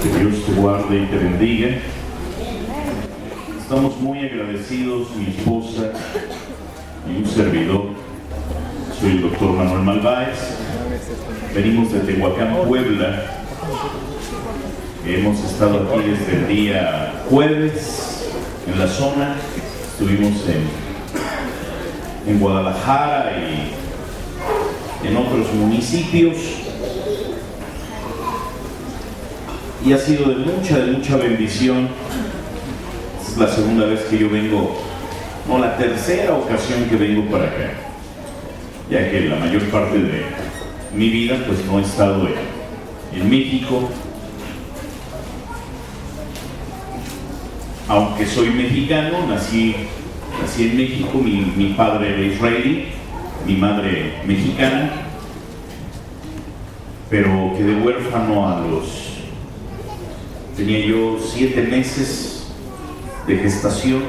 Que Dios te guarde y te bendiga. Estamos muy agradecidos, mi esposa y un servidor. Soy el doctor Manuel Malváez. Venimos de Tehuacán, Puebla. Hemos estado aquí desde el día jueves en la zona. Estuvimos en Guadalajara y en otros municipios. Y ha sido de mucha bendición. Es la segunda vez que yo vengo, no, la tercera ocasión que vengo para acá, ya que la mayor parte de mi vida pues no he estado en México, aunque soy mexicano. Nací en México. Mi padre era israelí, mi madre mexicana, pero quedé huérfano tenía yo 7 meses de gestación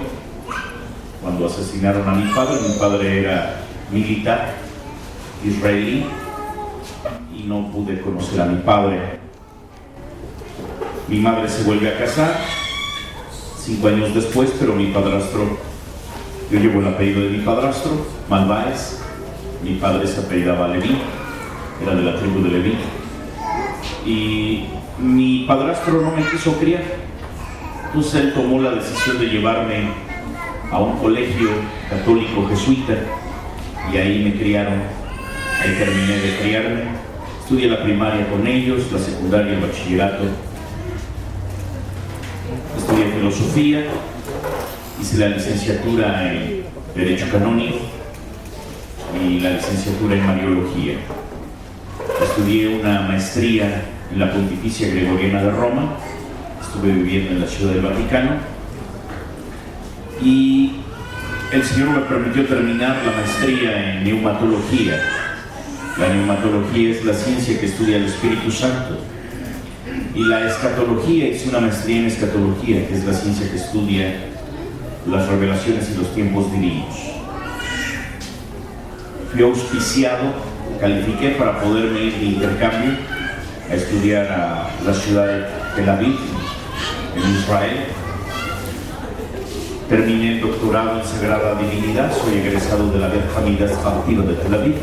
cuando asesinaron a mi padre. Mi padre era militar israelí y no pude conocer a mi padre. Mi madre se vuelve a casar 5 años después, pero mi padrastro, yo llevo el apellido de mi padrastro, Malváez. Mi padre se apellidaba Leví, era de la tribu de Leví. Y mi padrastro no me quiso criar, entonces él tomó la decisión de llevarme a un colegio católico jesuita y ahí me criaron. Ahí terminé de criarme, estudié la primaria con ellos, la secundaria, el bachillerato, estudié filosofía, hice la licenciatura en Derecho Canónico y la licenciatura en Mariología. Estudié una maestría en la Pontificia Gregoriana de Roma, estuve viviendo en la Ciudad del Vaticano y el Señor me permitió terminar la maestría en neumatología. La neumatología es la ciencia que estudia el Espíritu Santo, y la escatología, hice una maestría en escatología, que es la ciencia que estudia las revelaciones y los tiempos divinos. Fui auspiciado, califiqué para poderme ir de intercambio a estudiar a la ciudad de Tel Aviv, en Israel. Terminé el doctorado en Sagrada Divinidad, soy egresado de la Bet Hamidas Khatila de Tel Aviv,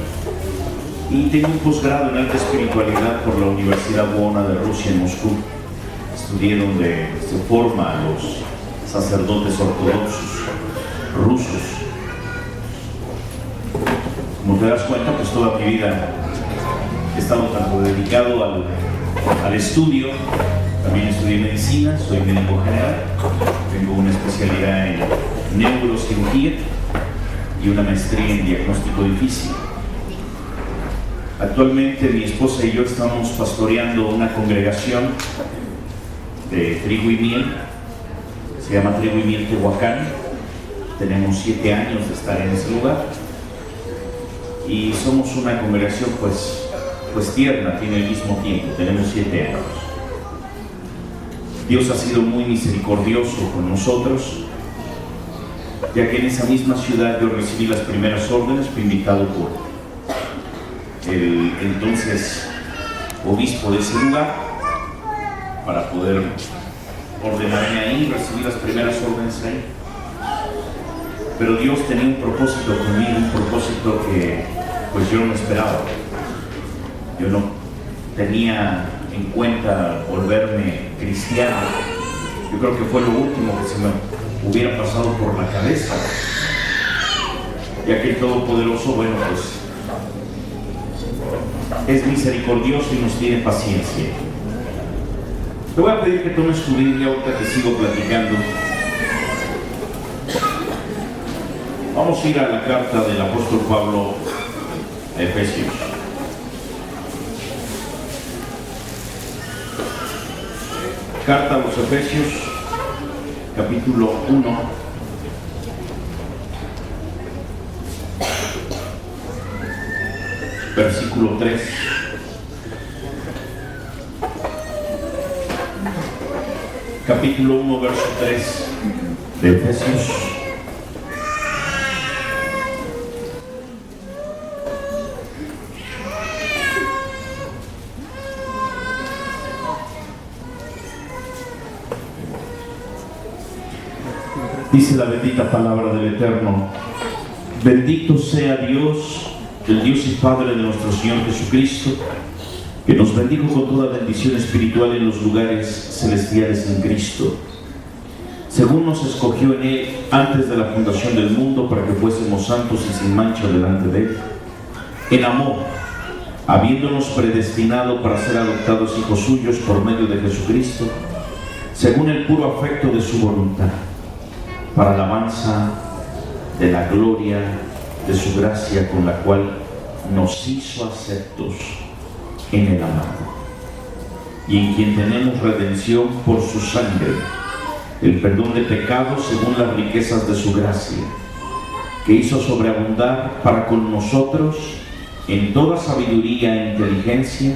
y tengo un posgrado en alta espiritualidad por la Universidad Buona de Rusia en Moscú. Estudié donde se forman los sacerdotes ortodoxos rusos. Como te das cuenta, pues toda mi vida he estado tanto dedicado al estudio. También estudié medicina, soy médico general, tengo una especialidad en neurocirugía y una maestría en diagnóstico difícil. Actualmente mi esposa y yo estamos pastoreando una congregación de Trigo y Miel, se llama Trigo y Miel Tehuacán. Tenemos 7 años de estar en ese lugar y somos una congregación pues tierna, tiene el mismo tiempo, tenemos 7 años. Dios ha sido muy misericordioso con nosotros, ya que en esa misma ciudad yo recibí las primeras órdenes, fui invitado por el entonces obispo de ese lugar para poder ordenarme ahí, recibí las primeras órdenes ahí. Pero Dios tenía un propósito conmigo, un propósito que pues yo no esperaba. Yo no tenía en cuenta volverme cristiano. Yo creo que fue lo último que se me hubiera pasado por la cabeza, ya que el Todopoderoso, bueno, pues es misericordioso y nos tiene paciencia. Te voy a pedir que tomes tu Biblia, ahorita te sigo platicando. Vamos a ir a la carta del apóstol Pablo a Efesios. Carta a los Efesios, capítulo 1. Versículo 3. Capítulo 1, verso 3 de Efesios. Dice la bendita palabra del Eterno: bendito sea Dios, el Dios y Padre de nuestro Señor Jesucristo, que nos bendijo con toda bendición espiritual en los lugares celestiales en Cristo, según nos escogió en Él antes de la fundación del mundo, para que fuésemos santos y sin mancha delante de Él, en amor, habiéndonos predestinado para ser adoptados hijos suyos por medio de Jesucristo, según el puro afecto de su voluntad, para alabanza de la gloria de su gracia, con la cual nos hizo aceptos en el amado, y en quien tenemos redención por su sangre, el perdón de pecados según las riquezas de su gracia, que hizo sobreabundar para con nosotros en toda sabiduría e inteligencia,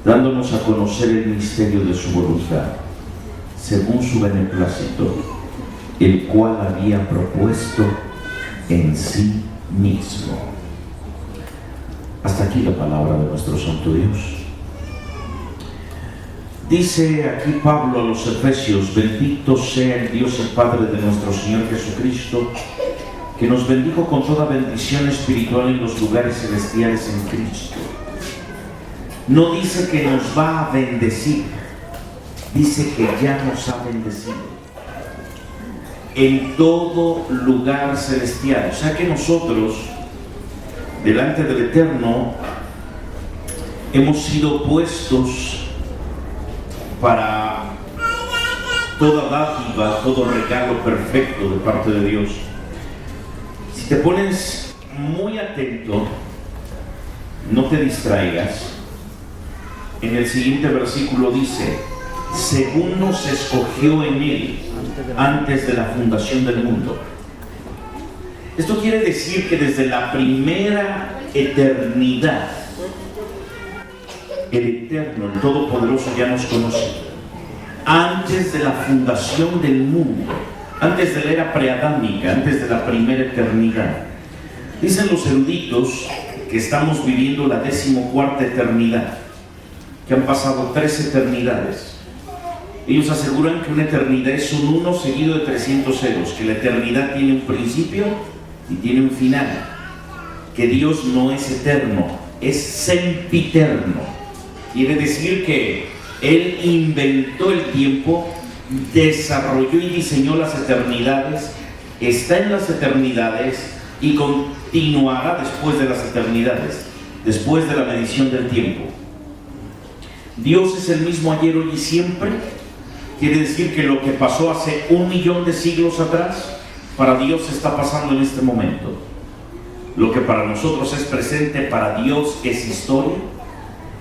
dándonos a conocer el misterio de su voluntad, según su beneplácito, el cual había propuesto en sí mismo. Hasta aquí la palabra de nuestro santo Dios. Dice aquí Pablo a los Efesios: bendito sea el Dios y Padre de nuestro Señor Jesucristo, que nos bendijo con toda bendición espiritual en los lugares celestiales en Cristo. No dice que nos va a bendecir, dice que ya nos ha bendecido en todo lugar celestial. O sea que nosotros, delante del Eterno, hemos sido puestos para toda dádiva, todo regalo perfecto de parte de Dios. Si te pones muy atento, no te distraigas, en el siguiente versículo dice: según nos escogió en Él antes de la fundación del mundo. Esto quiere decir que desde la primera eternidad, el Eterno, el Todopoderoso, ya nos conoce. Antes de la fundación del mundo, antes de la era preadámica, antes de la primera eternidad. Dicen los eruditos que estamos viviendo la 14ª eternidad, que han pasado 3 eternidades. Ellos aseguran que una eternidad es un 1 seguido de 300 ceros, que la eternidad tiene un principio y tiene un final, que Dios no es eterno, es sempiterno. Quiere decir que Él inventó el tiempo, desarrolló y diseñó las eternidades, está en las eternidades y continuará después de las eternidades, después de la medición del tiempo. Dios es el mismo ayer, hoy y siempre. Quiere decir que lo que pasó hace 1.000.000 de siglos atrás, para Dios está pasando en este momento. Lo que para nosotros es presente, para Dios es historia.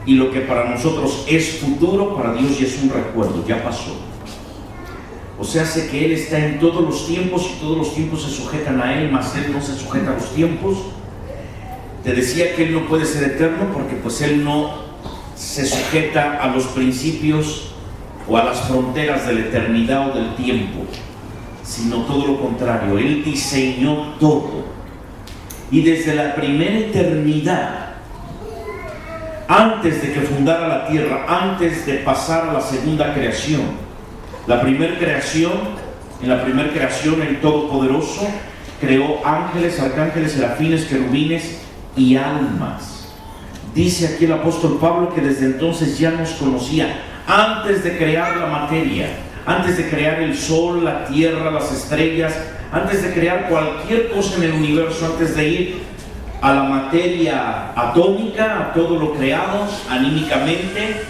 Y lo que para nosotros es futuro, para Dios ya es un recuerdo, ya pasó. O sea, hace que Él está en todos los tiempos y todos los tiempos se sujetan a Él, mas Él no se sujeta a los tiempos. Te decía que Él no puede ser eterno porque pues Él no se sujeta a los principios o a las fronteras de la eternidad o del tiempo, sino todo lo contrario. Él diseñó todo. Y desde la primera eternidad, antes de que fundara la tierra, antes de pasar a la segunda creación, en la primera creación el Todopoderoso creó ángeles, arcángeles, serafines, querubines y almas. Dice aquí el apóstol Pablo que desde entonces ya nos conocía, antes de crear la materia, antes de crear el sol, la tierra, las estrellas, antes de crear cualquier cosa en el universo, antes de ir a la materia atómica, a todo lo creado anímicamente,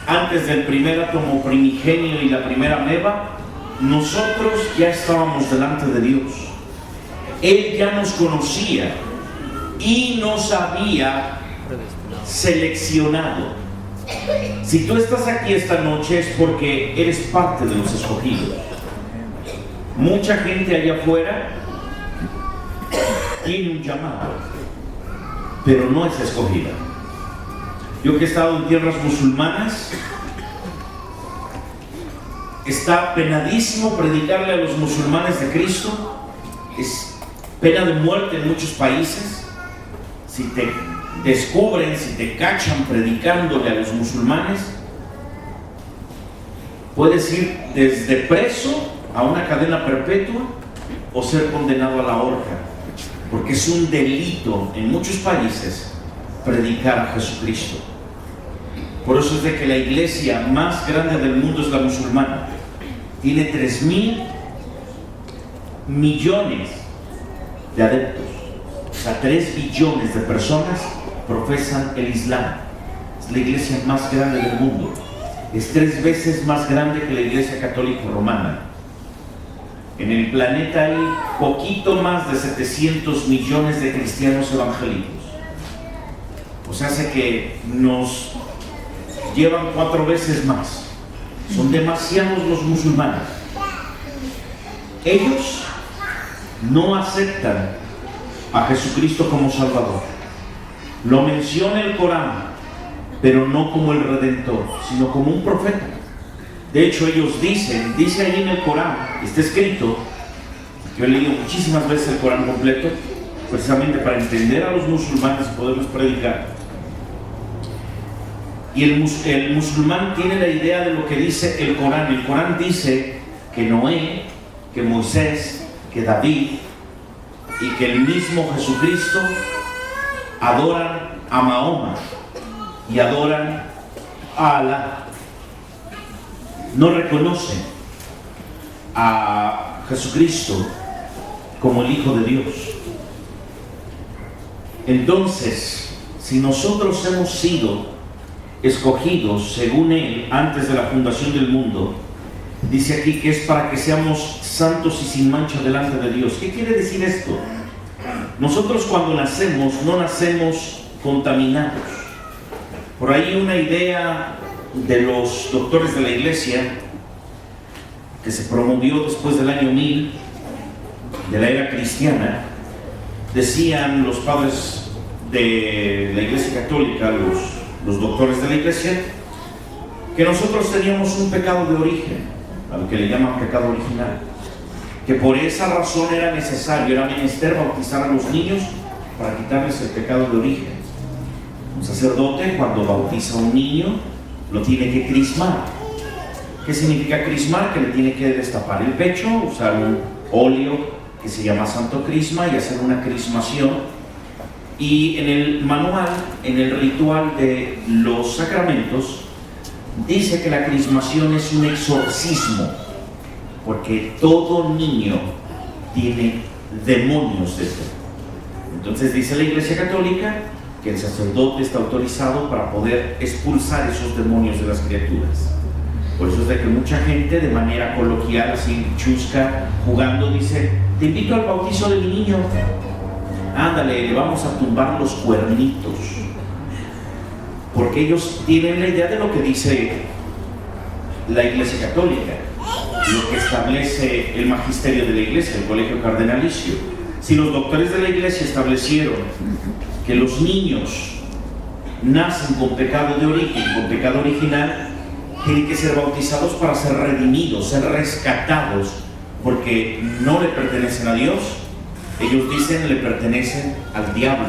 antes del primer átomo primigenio y la primera ameba, nosotros ya estábamos delante de Dios. Él ya nos conocía y nos había seleccionado. Si tú estás aquí esta noche es porque eres parte de los escogidos. Mucha gente allá afuera tiene un llamado, pero no es escogida. Yo que he estado en tierras musulmanas, está penadísimo predicarle a los musulmanes de Cristo. Es pena de muerte en muchos países. Si te descubren, si te cachan predicándole a los musulmanes, puedes ir desde preso a una cadena perpetua o ser condenado a la horca, porque es un delito en muchos países predicar a Jesucristo. Por eso es de que la iglesia más grande del mundo es la musulmana. Tiene 3.000 millones de adeptos. O sea, 3 billones de personas profesan el Islam. Es la iglesia más grande del mundo. Es 3 veces más grande que la iglesia católica romana. En el planeta hay poquito más de 700 millones de cristianos evangélicos. O sea, hace que nos llevan 4 veces más. Son demasiados los musulmanes. Ellos no aceptan a Jesucristo como Salvador. Lo menciona el Corán, pero no como el Redentor, sino como un profeta. De hecho, ellos dice ahí en el Corán, está escrito, yo he leído muchísimas veces el Corán completo, precisamente para entender a los musulmanes y poderlos predicar. Y el musulmán tiene la idea de lo que dice el Corán. El Corán dice que Noé, que Moisés, que David y que el mismo Jesucristo adoran a Mahoma y adoran a Alá. No reconocen a Jesucristo como el Hijo de Dios. Entonces, si nosotros hemos sido escogidos según Él antes de la fundación del mundo, dice aquí que es para que seamos santos y sin mancha delante de Dios. ¿Qué quiere decir esto? Nosotros cuando nacemos, no nacemos contaminados. Por ahí una idea de los doctores de la iglesia que se promovió después del año 1000 de la era cristiana, decían los padres de la iglesia católica, los doctores de la iglesia, que nosotros teníamos un pecado de origen, a lo que le llaman pecado original, que por esa razón era necesario, era menester bautizar a los niños para quitarles el pecado de origen. Un sacerdote, cuando bautiza a un niño, lo tiene que crismar. ¿Qué significa crismar? Que le tiene que destapar el pecho, usar un óleo que se llama santo crisma y hacer una crismación. Y en el manual, en el ritual de los sacramentos, dice que la crismación es un exorcismo, porque todo niño tiene demonios dentro. Entonces dice la Iglesia Católica que el sacerdote está autorizado para poder expulsar esos demonios de las criaturas. Por eso es de que mucha gente, de manera coloquial, así chusca, jugando, dice: te invito al bautizo de mi niño. Ándale, le vamos a tumbar los cuernitos. Porque ellos tienen la idea de lo que dice la Iglesia Católica, lo que establece el magisterio de la Iglesia, el colegio cardenalicio. Si los doctores de la Iglesia establecieron que los niños nacen con pecado de origen, con pecado original, tienen que ser bautizados para ser redimidos, ser rescatados, porque no le pertenecen a Dios. Ellos dicen le pertenecen al diablo.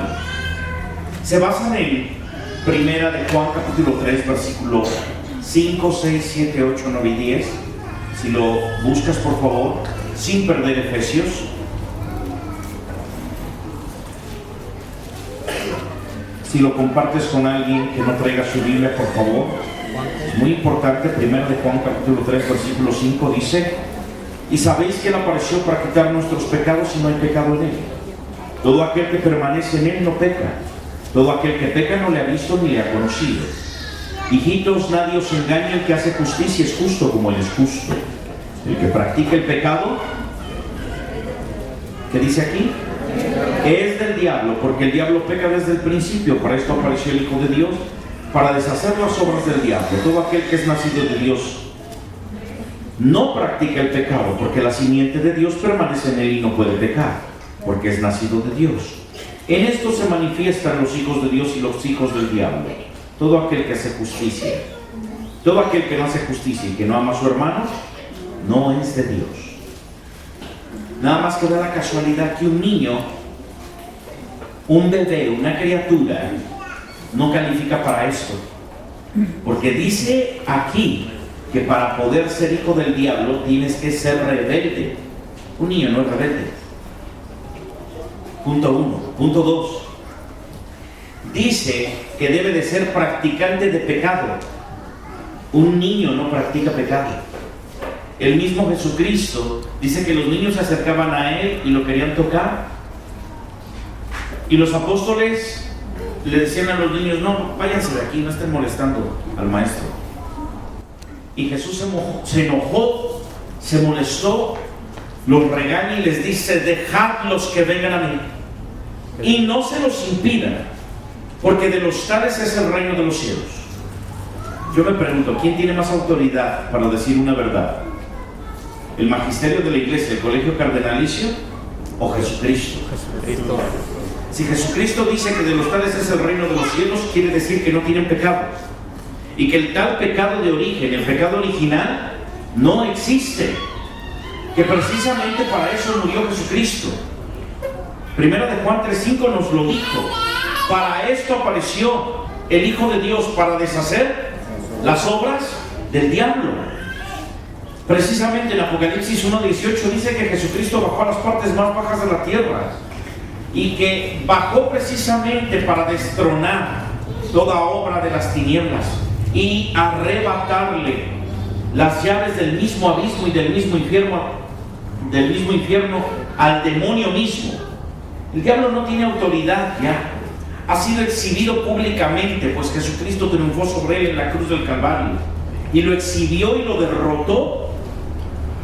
Se basan en Primera de Juan capítulo 3 versículo 5, 6, 7, 8, 9 y 10. Si lo buscas, por favor, sin perder Efesios. Si lo compartes con alguien que no traiga su Biblia, por favor. Es muy importante. Primera de Juan capítulo 3 versículo 5 dice: y sabéis que Él apareció para quitar nuestros pecados y no hay pecado en Él. Todo aquel que permanece en Él no peca. Todo aquel que peca no le ha visto ni le ha conocido. Hijitos, nadie os engañe, el que hace justicia es justo como Él es justo. El que practica el pecado, ¿qué dice aquí? Es del diablo, porque el diablo peca desde el principio. Para esto apareció el Hijo de Dios, para deshacer las obras del diablo. Todo aquel que es nacido de Dios no practica el pecado, porque la simiente de Dios permanece en él y no puede pecar, porque es nacido de Dios. En esto se manifiestan los hijos de Dios y los hijos del diablo. Todo aquel que hace justicia, todo aquel que no hace justicia y que no ama a su hermano, no es de Dios. Nada más que da la casualidad que un niño, un bebé, una criatura, no califica para esto, porque dice aquí que para poder ser hijo del diablo tienes que ser rebelde. Un niño no es rebelde. Punto 1. Punto 2. Dice que debe de ser practicante de pecado. Un niño no practica pecado. El mismo Jesucristo dice que los niños se acercaban a Él y lo querían tocar. Y los apóstoles le decían a los niños: no, váyanse de aquí, no estén molestando al maestro. Y Jesús se enojó, se molestó, los regaña y les dice: dejadlos que vengan a mí y no se los impidan, porque de los tales es el reino de los cielos. Yo me pregunto, ¿quién tiene más autoridad para decir una verdad? ¿El magisterio de la iglesia, el colegio cardenalicio o Jesucristo? Si Jesucristo dice que de los tales es el reino de los cielos, quiere decir que no tienen pecado, y que el tal pecado de origen, el pecado original, no existe, que precisamente para eso murió Jesucristo. Primera de Juan 3:5 nos lo dijo: para esto apareció el Hijo de Dios, para deshacer las obras del diablo. Precisamente en Apocalipsis 1:18 dice que Jesucristo bajó a las partes más bajas de la tierra, y que bajó precisamente para destronar toda obra de las tinieblas y arrebatarle las llaves del mismo abismo y del mismo infierno al demonio mismo. El diablo no tiene autoridad ya, ha sido exhibido públicamente, pues Jesucristo triunfó sobre él en la cruz del Calvario y lo exhibió y lo derrotó,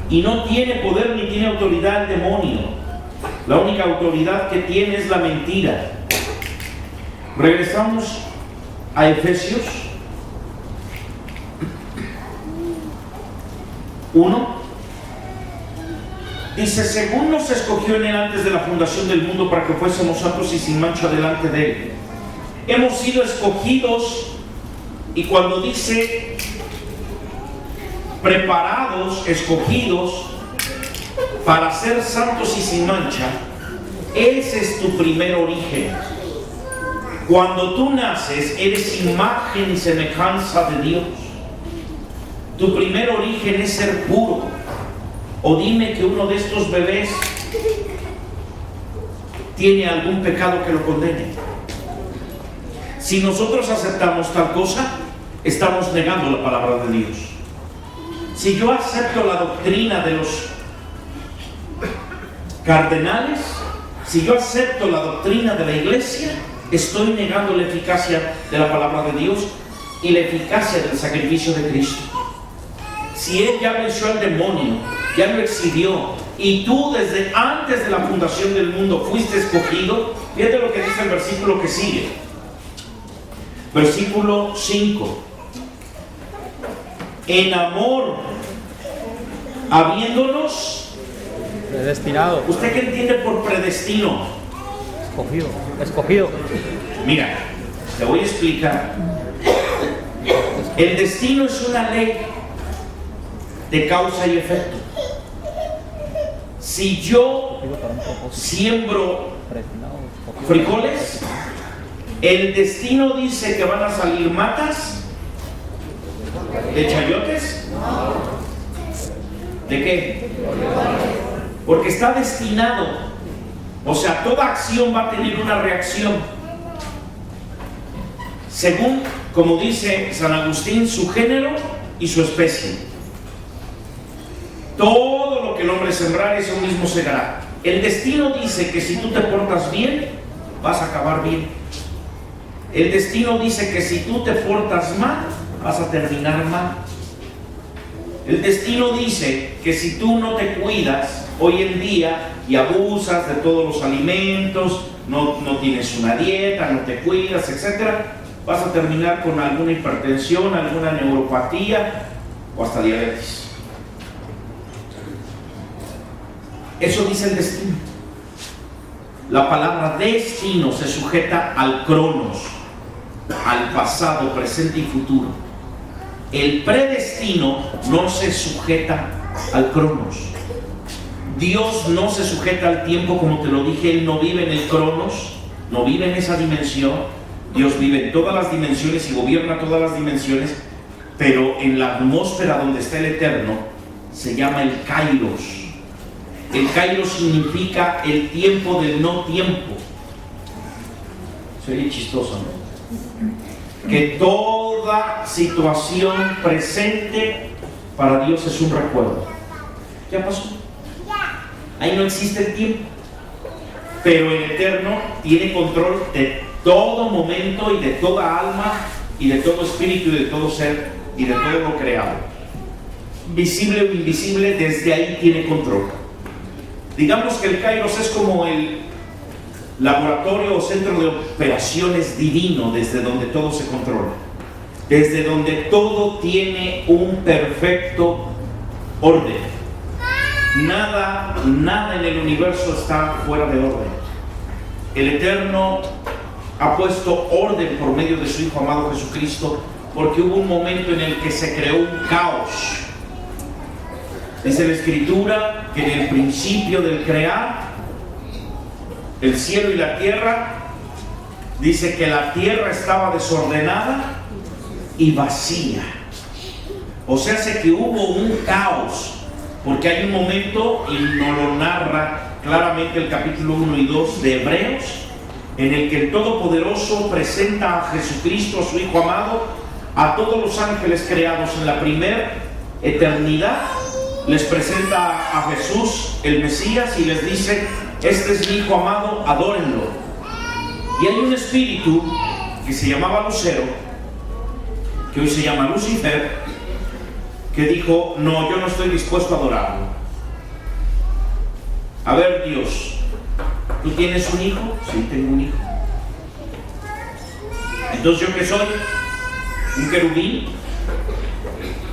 y no tiene poder ni tiene autoridad el demonio. La única autoridad que tiene es la mentira. Regresamos a Efesios 1. Dice: según nos escogió en él antes de la fundación del mundo, para que fuésemos santos y sin mancha delante de él. Hemos sido escogidos, y cuando dice preparados, escogidos para ser santos y sin mancha, ese es tu primer origen. Cuando tú naces, eres imagen y semejanza de Dios. Tu primer origen es ser puro. O dime que uno de estos bebés tiene algún pecado que lo condene. Si nosotros aceptamos tal cosa, estamos negando la palabra de Dios. Si yo acepto la doctrina de los cardenales, si yo acepto la doctrina de la iglesia, estoy negando la eficacia de la palabra de Dios y la eficacia del sacrificio de Cristo. Si Él ya venció al demonio, ya lo exhibió, y tú desde antes de la fundación del mundo fuiste escogido, fíjate lo que dice el versículo que sigue. Versículo 5. En amor, habiéndonos predestinado. ¿Usted qué entiende por predestino? Escogido. Mira, te voy a explicar. El destino es una ley de causa y efecto. Si yo siembro frijoles, el destino dice que van a salir matas de chayotes. ¿De qué? Porque está destinado. O sea, toda acción va a tener una reacción. Según, como dice San Agustín, su género y su especie. Todo lo que el hombre sembrar, eso mismo segará. El destino dice que si tú te portas bien, vas a acabar bien. El destino dice que si tú te portas mal, vas a terminar mal. El destino dice que si tú no te cuidas hoy en día y abusas de todos los alimentos, no tienes una dieta, no te cuidas, etc., vas a terminar con alguna hipertensión, alguna neuropatía o hasta diabetes. Eso dice el destino. La palabra destino se sujeta al cronos, al pasado, presente y futuro. El predestino no se sujeta al cronos. Dios no se sujeta al tiempo, como te lo dije. Él no vive en el cronos, no vive en esa dimensión. Dios vive en todas las dimensiones y gobierna todas las dimensiones, pero en la atmósfera donde está el eterno se llama el kairos. El Kairos significa el tiempo del no tiempo. Sería chistoso, ¿no? Que toda situación presente para Dios es un recuerdo. Ya pasó. Ahí no existe el tiempo. Pero el Eterno tiene control de todo momento y de toda alma y de todo espíritu y de todo ser y de todo lo creado. Visible o invisible, desde ahí tiene control. Digamos que el Kairos es como el laboratorio o centro de operaciones divino, desde donde todo se controla, desde donde todo tiene un perfecto orden. Nada en el universo está fuera de orden. El Eterno ha puesto orden por medio de su Hijo amado Jesucristo, porque hubo un momento en el que se creó un caos. Dice la Escritura que en el principio del crear, el cielo y la tierra, dice que la tierra estaba desordenada y vacía. O sea, hace que hubo un caos. Porque hay un momento, y nos lo narra claramente el capítulo 1 y 2 de Hebreos, en el que el Todopoderoso presenta a Jesucristo, a su Hijo amado, a todos los ángeles creados en la primera eternidad, les presenta a Jesús, el Mesías, y les dice: este es mi Hijo amado, adórenlo. Y hay un espíritu que se llamaba Lucero, que hoy se llama Lucifer, que dijo: no, yo no estoy dispuesto a adorarlo. A ver, Dios, ¿tú tienes un hijo? Sí, tengo un hijo. Entonces, ¿yo qué soy? ¿Un querubín?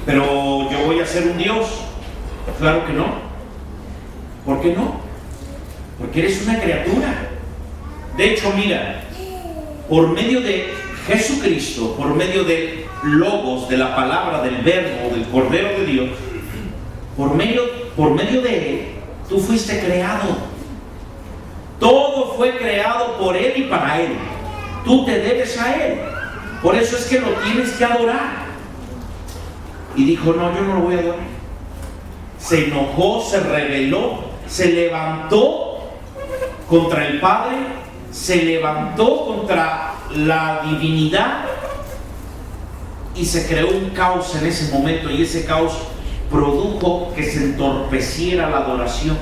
¿Pero yo voy a ser un Dios? Claro que no. ¿Por qué no? Porque eres una criatura. De hecho, mira, por medio de Jesucristo, por medio de Logos, de la palabra, del verbo, del Cordero de Dios, por medio de Él, tú fuiste creado. Todo fue creado por Él y para Él. Tú te debes a Él. Por eso es que lo tienes que adorar. Y dijo: no, yo no lo voy a adorar. Se enojó, se rebeló, se levantó contra el Padre, se levantó contra la divinidad, y se creó un caos en ese momento, y ese caos produjo que se entorpeciera la adoración,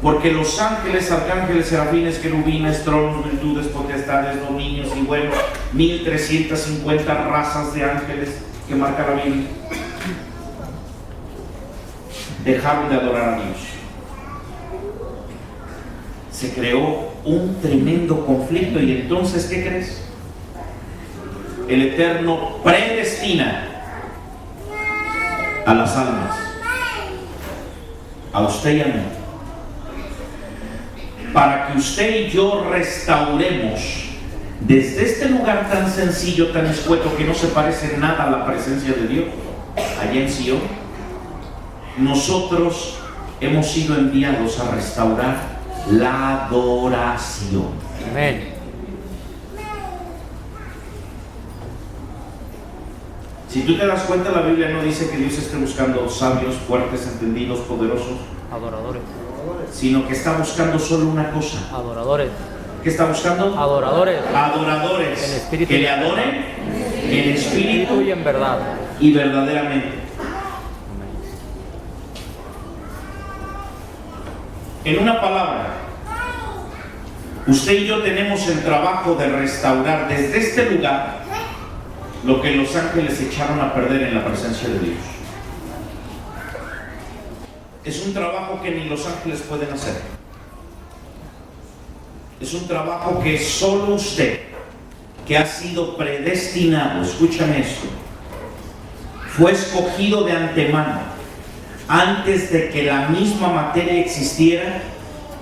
porque los ángeles, arcángeles, serafines, querubines, tronos, virtudes, potestades, dominios y bueno, 1350 razas de ángeles que marca la Biblia, dejaron de adorar a Dios. Se creó un tremendo conflicto, y entonces, ¿qué crees? El Eterno predestina a las almas, a usted y a mí, para que usted y yo restauremos desde este lugar tan sencillo, tan escueto, que no se parece en nada a la presencia de Dios, allá en Sion. Nosotros hemos sido enviados a restaurar la adoración. Amén. Si tú te das cuenta, la Biblia no dice que Dios esté buscando sabios, fuertes, entendidos, poderosos, Adoradores. sino que está buscando solo una cosa. Adoradores. ¿Qué está buscando? Adoradores. Adoradores. En espíritu que le adoren en espíritu y en verdad. y verdaderamente. En una palabra, usted y yo tenemos el trabajo de restaurar desde este lugar lo que los ángeles echaron a perder en la presencia de Dios. Es un trabajo que ni los ángeles pueden hacer. Es un trabajo que solo usted, que ha sido predestinado, escúchame esto, fue escogido de antemano. Antes de que la misma materia existiera,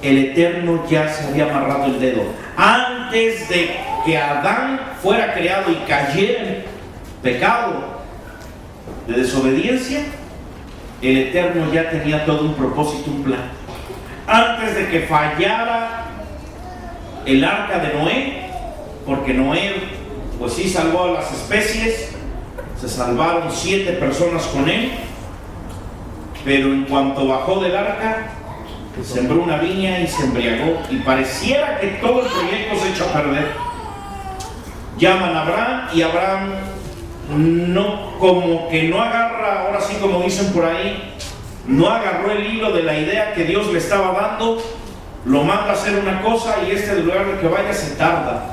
el Eterno ya se había amarrado el dedo. Antes de que Adán fuera creado y cayera en pecado de desobediencia, el Eterno ya tenía todo un propósito, un plan. Antes de que fallara el arca de Noé, porque Noé, pues sí salvó a las especies, se salvaron 7 personas con él, pero en cuanto bajó del arca, Sembró una viña y se embriagó, y pareciera que todo el proyecto se echó a perder. Llaman a Abraham, y Abraham como que no agarra, ahora sí como dicen por ahí, no agarró el hilo de la idea que Dios le estaba dando. Lo manda a hacer una cosa, y de lugar de que vaya se tarda.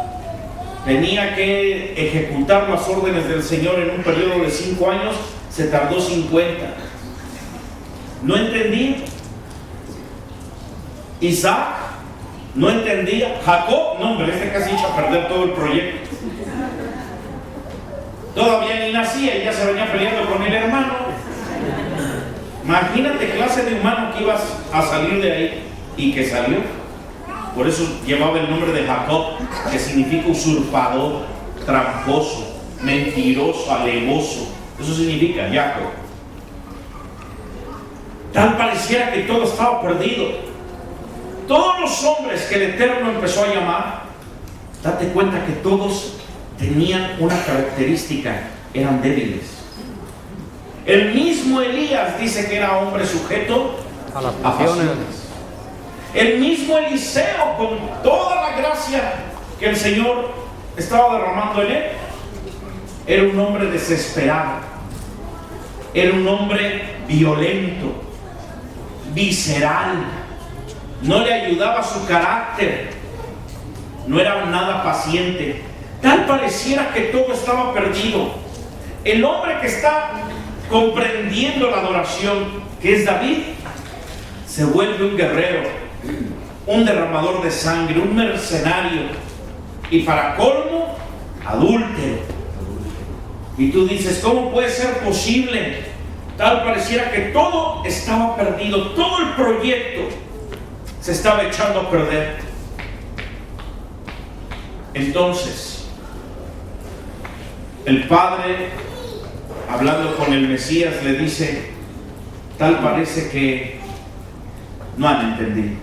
Tenía que ejecutar las órdenes del Señor en un periodo de 5 años, se tardó 50. No entendía. Isaac no entendía. Jacob, no hombre, casi echó a perder todo el proyecto. Todavía ni nacía y ya se venía peleando con el hermano. Imagínate clase de humano que ibas a salir de ahí, y que salió. Por eso llevaba el nombre de Jacob, que significa usurpador, tramposo, mentiroso, alevoso. Eso significa Jacob. Tal pareciera que todo estaba perdido. Todos los hombres que el Eterno empezó a llamar, date cuenta que todos tenían una característica: eran débiles. El mismo Elías dice que era hombre sujeto a las a pasiones. pasiones. El mismo Eliseo, con toda la gracia que el Señor estaba derramando en él, era un hombre desesperado, era un hombre violento, visceral, no le ayudaba su carácter, no era nada paciente. Tal pareciera que todo estaba perdido. El hombre que está comprendiendo la adoración, que es David, se vuelve un guerrero, un derramador de sangre, un mercenario, y para colmo, adúltero. Y tú dices, ¿cómo puede ser posible? Tal pareciera que todo estaba perdido, todo el proyecto se estaba echando a perder. Entonces, el padre, hablando con el Mesías, le dice, tal parece que no han entendido.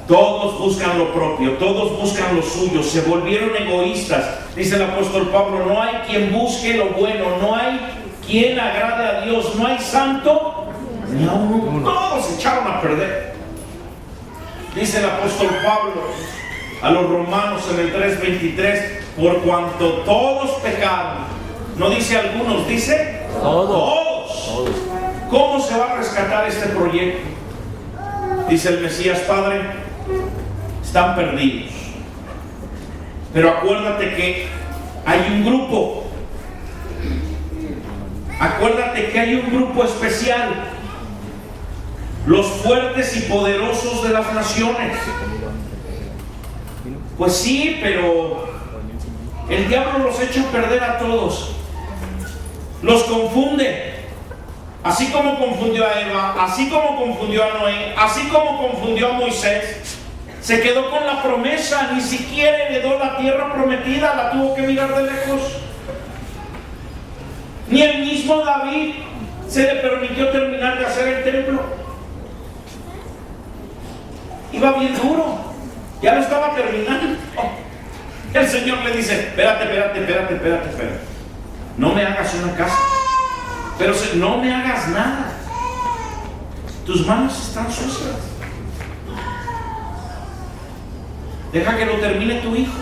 Todos buscan lo propio, todos buscan lo suyo, se volvieron egoístas. Dice el apóstol Pablo, no hay quien busque lo bueno, no hay quien agrade a Dios, no hay santo ni a uno. Todos se echaron a perder. Dice el apóstol Pablo a los romanos en el 3:23, por cuanto todos pecaron. No dice algunos, dice todos. ¿Cómo se va a rescatar este proyecto? Dice el Mesías, Padre, están perdidos, pero acuérdate que hay un grupo, acuérdate que hay un grupo especial, los fuertes y poderosos de las naciones. Pues sí, pero el diablo los echa a perder a todos, los confunde. Así como confundió a Eva, así como confundió a Noé, así como confundió a Moisés, se quedó con la promesa, ni siquiera heredó la tierra prometida, la tuvo que mirar de lejos. Ni el mismo David se le permitió terminar de hacer el templo. Iba bien duro, ya lo estaba terminando. El Señor le dice, espérate. No me hagas una casa. Pero no me hagas nada. Tus manos están sucias. Deja que lo termine tu hijo.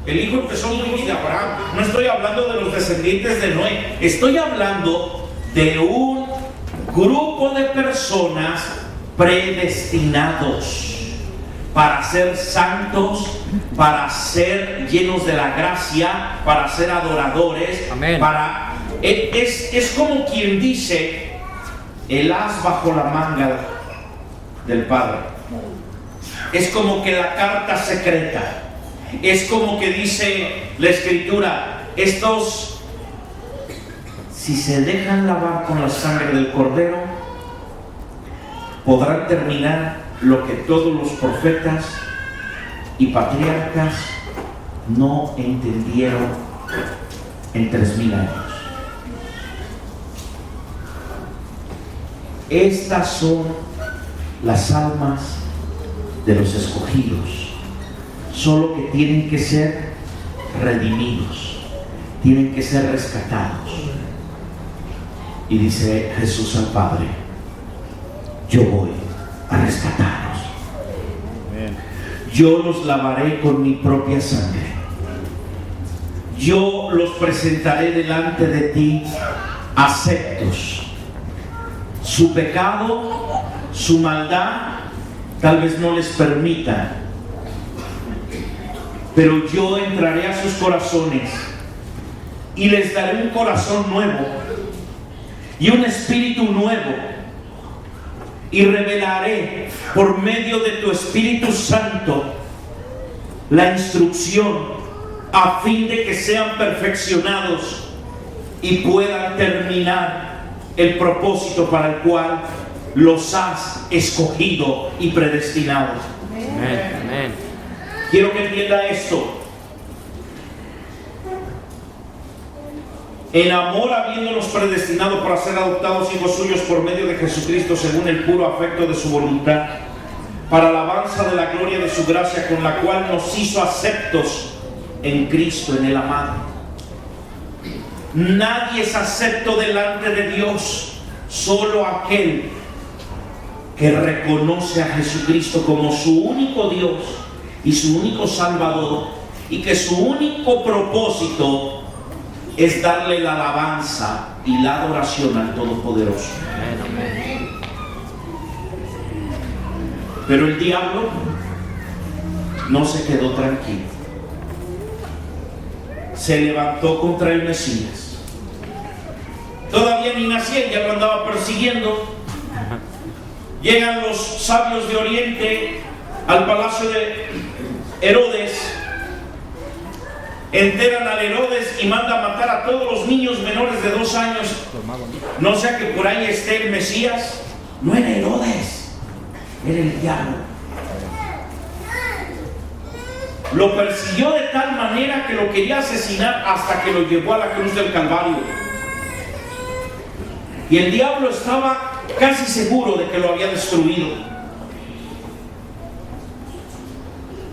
El hijo empezó muy de Abraham. No estoy hablando de los descendientes de Noé. Estoy hablando de un grupo de personas predestinados para ser santos, para ser llenos de la gracia, para ser adoradores. Amén. Es como quien dice el as bajo la manga del Padre. Es como que la carta secreta. Es como que dice la Escritura, estos, si se dejan lavar con la sangre del Cordero, podrán terminar lo que todos los profetas y patriarcas no entendieron en 3000 años. Estas son las almas de los escogidos, solo que tienen que ser redimidos, tienen que ser rescatados. Y dice Jesús al Padre, yo voy a rescatarlos. Yo los lavaré con mi propia sangre. Yo los presentaré delante de ti aceptos. Su pecado, su maldad, tal vez no les permita, pero yo entraré a sus corazones y les daré un corazón nuevo y un espíritu nuevo, y revelaré por medio de tu Espíritu Santo la instrucción a fin de que sean perfeccionados y puedan terminar el propósito para el cual los has escogido y predestinado. Amén, amén. Quiero que entienda esto. En amor, habiéndonos predestinado para ser adoptados hijos suyos por medio de Jesucristo, según el puro afecto de su voluntad, para alabanza de la gloria de su gracia, con la cual nos hizo aceptos en Cristo, en el amado. Nadie es acepto delante de Dios, solo aquel que reconoce a Jesucristo como su único Dios y su único Salvador, y que su único propósito es darle la alabanza y la adoración al Todopoderoso. Pero el diablo no se quedó tranquilo. Se levantó contra el Mesías. Todavía ni nacía y ya lo andaba persiguiendo. Llegan los sabios de Oriente al palacio de Herodes. Enteran al Herodes y manda a matar a todos los niños menores de 2 años. No sea que por ahí esté el Mesías. No era Herodes, era el diablo. Lo persiguió de tal manera que lo quería asesinar hasta que lo llevó a la cruz del Calvario. Y el diablo estaba casi seguro de que lo había destruido.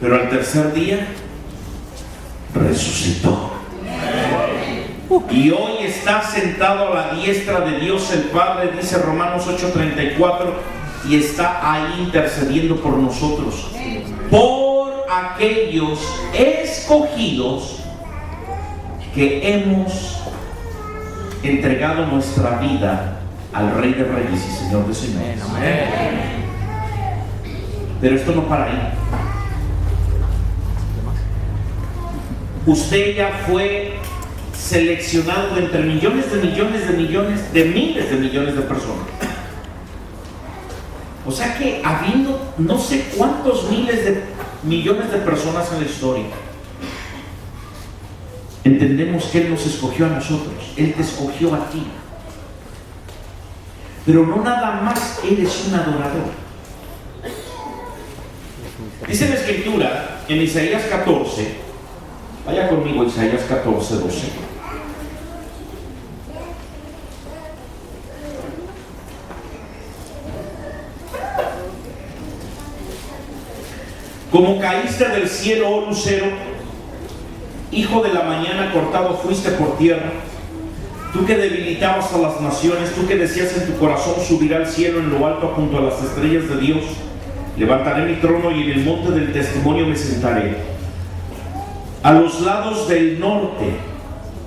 Pero al tercer día resucitó. Y hoy está sentado a la diestra de Dios el Padre, dice Romanos 8:34, y está ahí intercediendo por nosotros, por aquellos escogidos que hemos entregado nuestra vida al Rey de Reyes y Señor de Señores. Pero esto no para ahí. Usted ya fue seleccionado de entre millones de millones de millones de miles de millones de personas. O sea que habiendo no sé cuántos miles de millones de personas en la historia, entendemos que Él nos escogió a nosotros. Él te escogió a ti. Pero no nada más eres un adorador. Dice la Escritura en Isaías 14, vaya conmigo, Isaías 14, 12. Como caíste del cielo, oh lucero, hijo de la mañana, cortado fuiste por tierra. Tú que debilitabas a las naciones, tú que decías en tu corazón, subiré al cielo en lo alto junto a las estrellas de Dios. Levantaré mi trono y en el monte del testimonio me sentaré. A los lados del norte,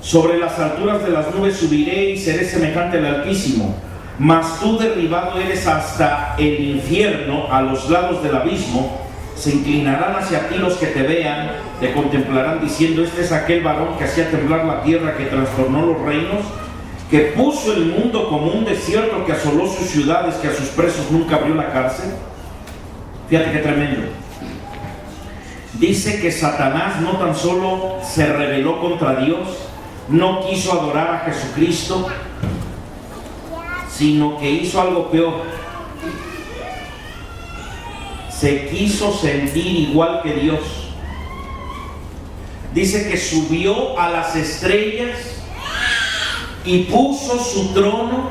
sobre las alturas de las nubes subiré y seré semejante al Altísimo. Mas tú derribado eres hasta el infierno, a los lados del abismo. Se inclinarán hacia ti los que te vean, te contemplarán diciendo: este es aquel varón que hacía temblar la tierra, que trastornó los reinos, que puso el mundo como un desierto, que asoló sus ciudades, que a sus presos nunca abrió la cárcel. Fíjate qué tremendo. Dice que Satanás no tan solo se rebeló contra Dios, no quiso adorar a Jesucristo, sino que hizo algo peor. Se quiso sentir igual que Dios. Dice que subió a las estrellas y puso su trono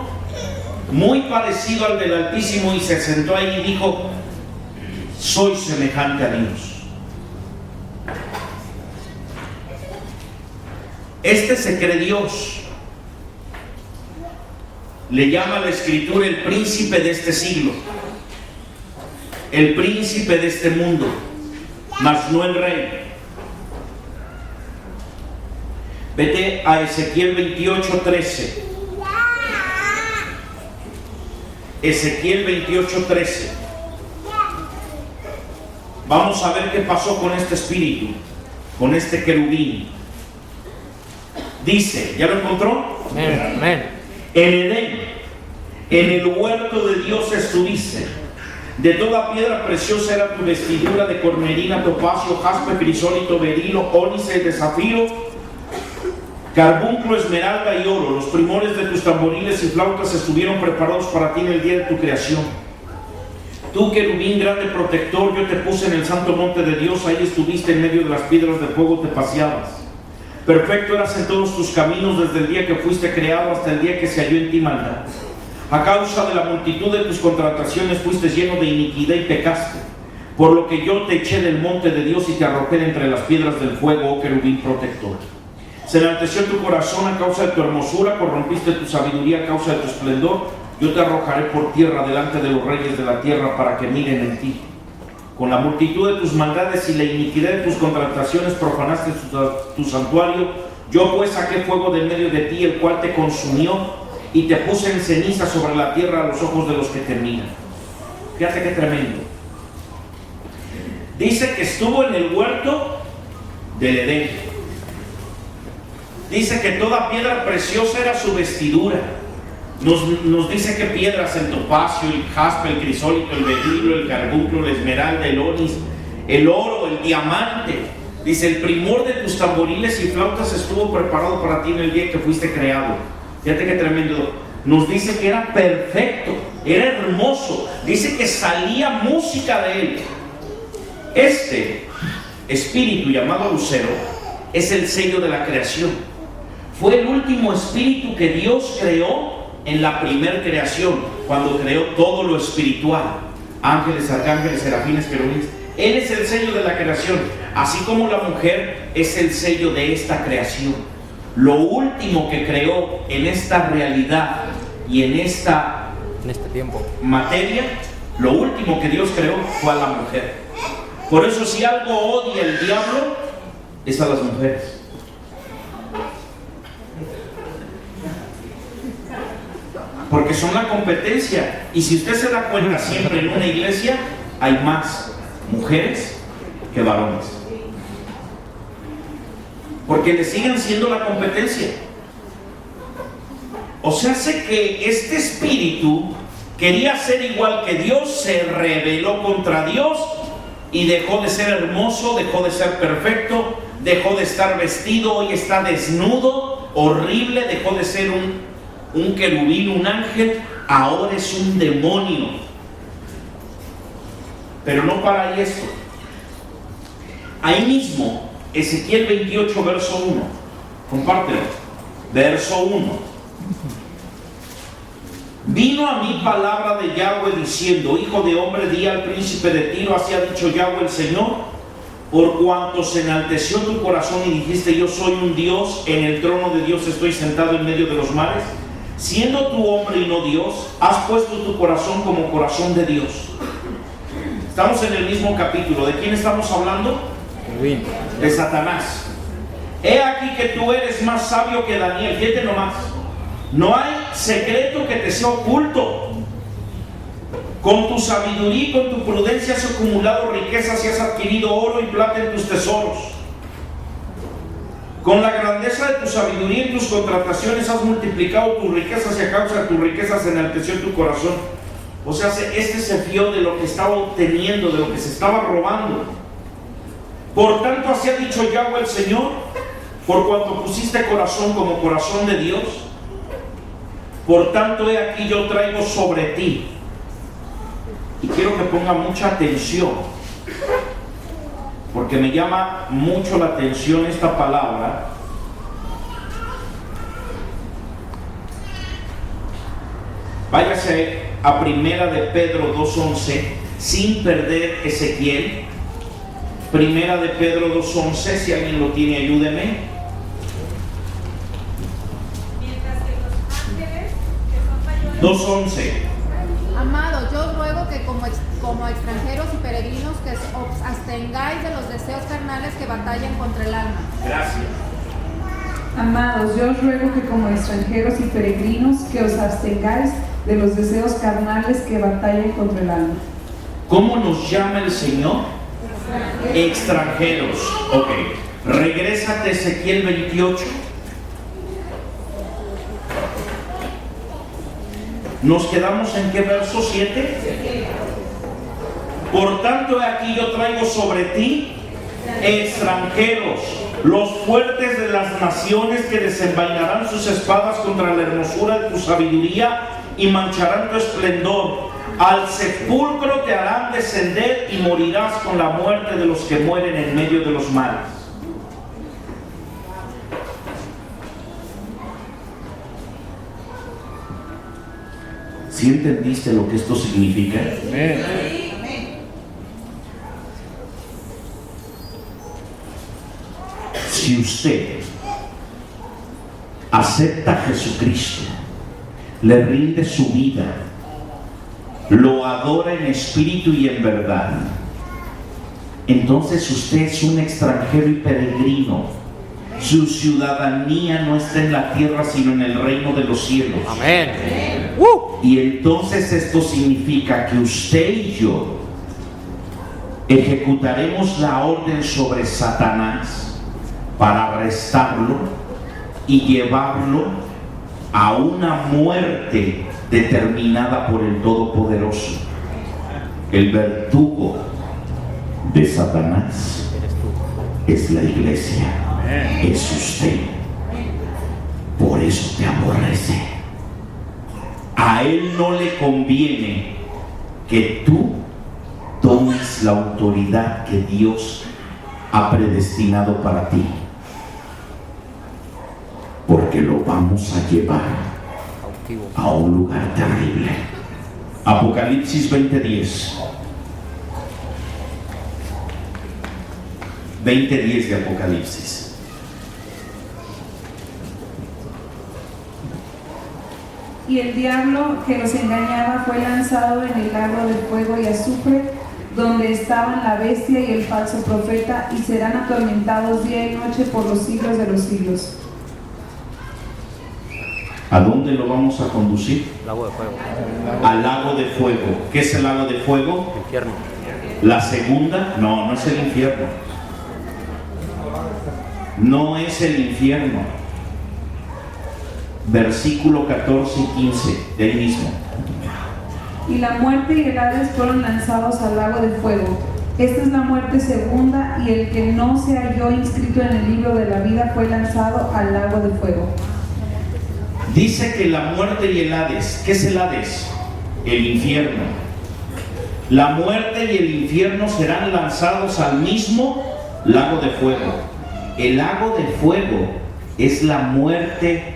muy parecido al del Altísimo y se sentó ahí y dijo: soy semejante a Dios. Este se cree Dios. Le llama la Escritura el príncipe de este siglo. el príncipe de este mundo, mas no el rey. Vete a Ezequiel 28:13. Ezequiel 28:13. Vamos a ver qué pasó con este espíritu, con este querubín. Dice, ¿ya lo encontró? Amén. En Edén, en el huerto de Dios estuviste. De toda piedra preciosa era tu vestidura, de cornelina, topacio, jaspe, crisólito, berilo, ónice, de zafiro, carbunclo, esmeralda y oro. Los primores de tus tamboriles y flautas estuvieron preparados para ti en el día de tu creación. Tú, querubín grande protector, yo te puse en el santo monte de Dios, ahí estuviste en medio de las piedras de fuego, te paseabas. Perfecto eras en todos tus caminos desde el día que fuiste creado hasta el día que se halló en ti maldad. A causa de la multitud de tus contrataciones fuiste lleno de iniquidad y pecaste, por lo que yo te eché del monte de Dios y te arrojé de entre las piedras del fuego, oh querubín protector. Se enalteció tu corazón a causa de tu hermosura, corrompiste tu sabiduría a causa de tu esplendor. Yo te arrojaré por tierra delante de los reyes de la tierra para que miren en ti. Con la multitud de tus maldades y la iniquidad de tus contrataciones profanaste tu santuario. Yo pues saqué fuego de medio de ti, el cual te consumió, y te puse en ceniza sobre la tierra a los ojos de los que te miran. Fíjate qué tremendo. Dice que estuvo en el huerto del Edén. Dice que toda piedra preciosa era su vestidura. Nos dice que piedras: el topacio, el jaspe, el crisólito, el berilo, el carbunclo, la esmeralda, el onis, el oro, el diamante. Dice, el primor de tus tamboriles y flautas estuvo preparado para ti en el día que fuiste creado. Fíjate qué tremendo. Nos dice que era perfecto, era hermoso. Dice que salía música de él. Este espíritu llamado lucero es el sello de la creación. Fue el último espíritu que Dios creó en la primer creación, cuando creó todo lo espiritual: ángeles, arcángeles, serafines, querubines. Él es el sello de la creación, así como la mujer es el sello de esta creación. Lo último que creó en esta realidad y en este tiempo, materia, lo último que Dios creó fue a la mujer. Por eso, si algo odia el diablo, es a las mujeres. Porque son la competencia. Y si usted se da cuenta, siempre en una iglesia hay más mujeres que varones, porque le siguen siendo la competencia. O sea, hace que este espíritu quería ser igual que Dios, se rebeló contra Dios y dejó de ser hermoso, dejó de ser perfecto, dejó de estar vestido, hoy está desnudo, horrible, dejó de ser un querubín, un ángel, ahora es un demonio. Pero no para ahí esto. Ahí mismo, Ezequiel 28, verso 1. Compártelo. Verso 1. Vino a mí palabra de Yahweh diciendo: hijo de hombre, di al príncipe de Tiro, así ha dicho Yahweh el Señor, por cuanto se enalteció tu corazón y dijiste: yo soy un Dios, en el trono de Dios estoy sentado en medio de los mares, siendo tú hombre y no Dios, has puesto tu corazón como corazón de Dios. Estamos en el mismo capítulo. ¿De quién estamos hablando? De Satanás. He aquí que tú eres más sabio que Daniel. Fíjate nomás. No hay secreto que te sea oculto. Con tu sabiduría y con tu prudencia has acumulado riquezas y has adquirido oro y plata en tus tesoros. Con la grandeza de tu sabiduría y tus contrataciones has multiplicado tus riquezas, y a causa de tus riquezas se enalteció tu corazón. O sea, este se fió de lo que estaba obteniendo, de lo que se estaba robando. Por tanto, así ha dicho Yahweh el Señor: por cuanto pusiste corazón como corazón de Dios, por tanto, he aquí yo traigo sobre ti. Y quiero que ponga mucha atención, porque me llama mucho la atención esta palabra. Váyase a Primera de Pedro 2:11, sin perder Ezequiel. Primera de Pedro 2:11, si alguien lo tiene, ayúdeme. Mientras que los ángeles que son mayores. 2:11. Amado, yo os ruego que como extranjeros y peregrinos que os abstengáis de los deseos carnales que batallan contra el alma. Gracias. Amados, yo os ruego que como extranjeros y peregrinos que os abstengáis de los deseos carnales que batallan contra el alma. ¿Cómo nos llama el Señor? Extranjeros. Ok. Regrésate a Ezequiel 28. ¿Nos quedamos en qué verso? 7. Por tanto, aquí yo traigo sobre ti extranjeros, los fuertes de las naciones, que desenvainarán sus espadas contra la hermosura de tu sabiduría y mancharán tu esplendor. Al sepulcro te harán descender y morirás con la muerte de los que mueren en medio de los mares. ¿Sí entendiste lo que esto significa? Amén. Si usted acepta a Jesucristo, le rinde su vida, lo adora en espíritu y en verdad, entonces usted es un extranjero y peregrino. Su ciudadanía no está en la tierra, sino en el reino de los cielos. Amén. Y entonces esto significa que usted y yo ejecutaremos la orden sobre Satanás para arrestarlo y llevarlo a una muerte determinada por el Todopoderoso. El verdugo de Satanás es la iglesia, es usted. Por eso te aborrece. A él no le conviene que tú tomes la autoridad que Dios ha predestinado para ti, porque lo vamos a llevar a un lugar terrible. Apocalipsis 20:10. 20:10 de Apocalipsis. Y el diablo que los engañaba fue lanzado en el lago de fuego y azufre, donde estaban la bestia y el falso profeta, y serán atormentados día y noche por los siglos de los siglos. ¿A dónde lo vamos a conducir? Lago de fuego. Al lago de fuego. ¿Qué es el lago de fuego? Infierno. La segunda, no es el infierno. No es el infierno. Versículo 14 y 15, de ahí mismo. Y la muerte y el Hades fueron lanzados al lago de fuego. Esta es la muerte segunda, y el que no se halló inscrito en el libro de la vida fue lanzado al lago de fuego. Dice que la muerte y el Hades, ¿qué es el Hades? El infierno. La muerte y el infierno serán lanzados al mismo lago de fuego. El lago de fuego es la muerte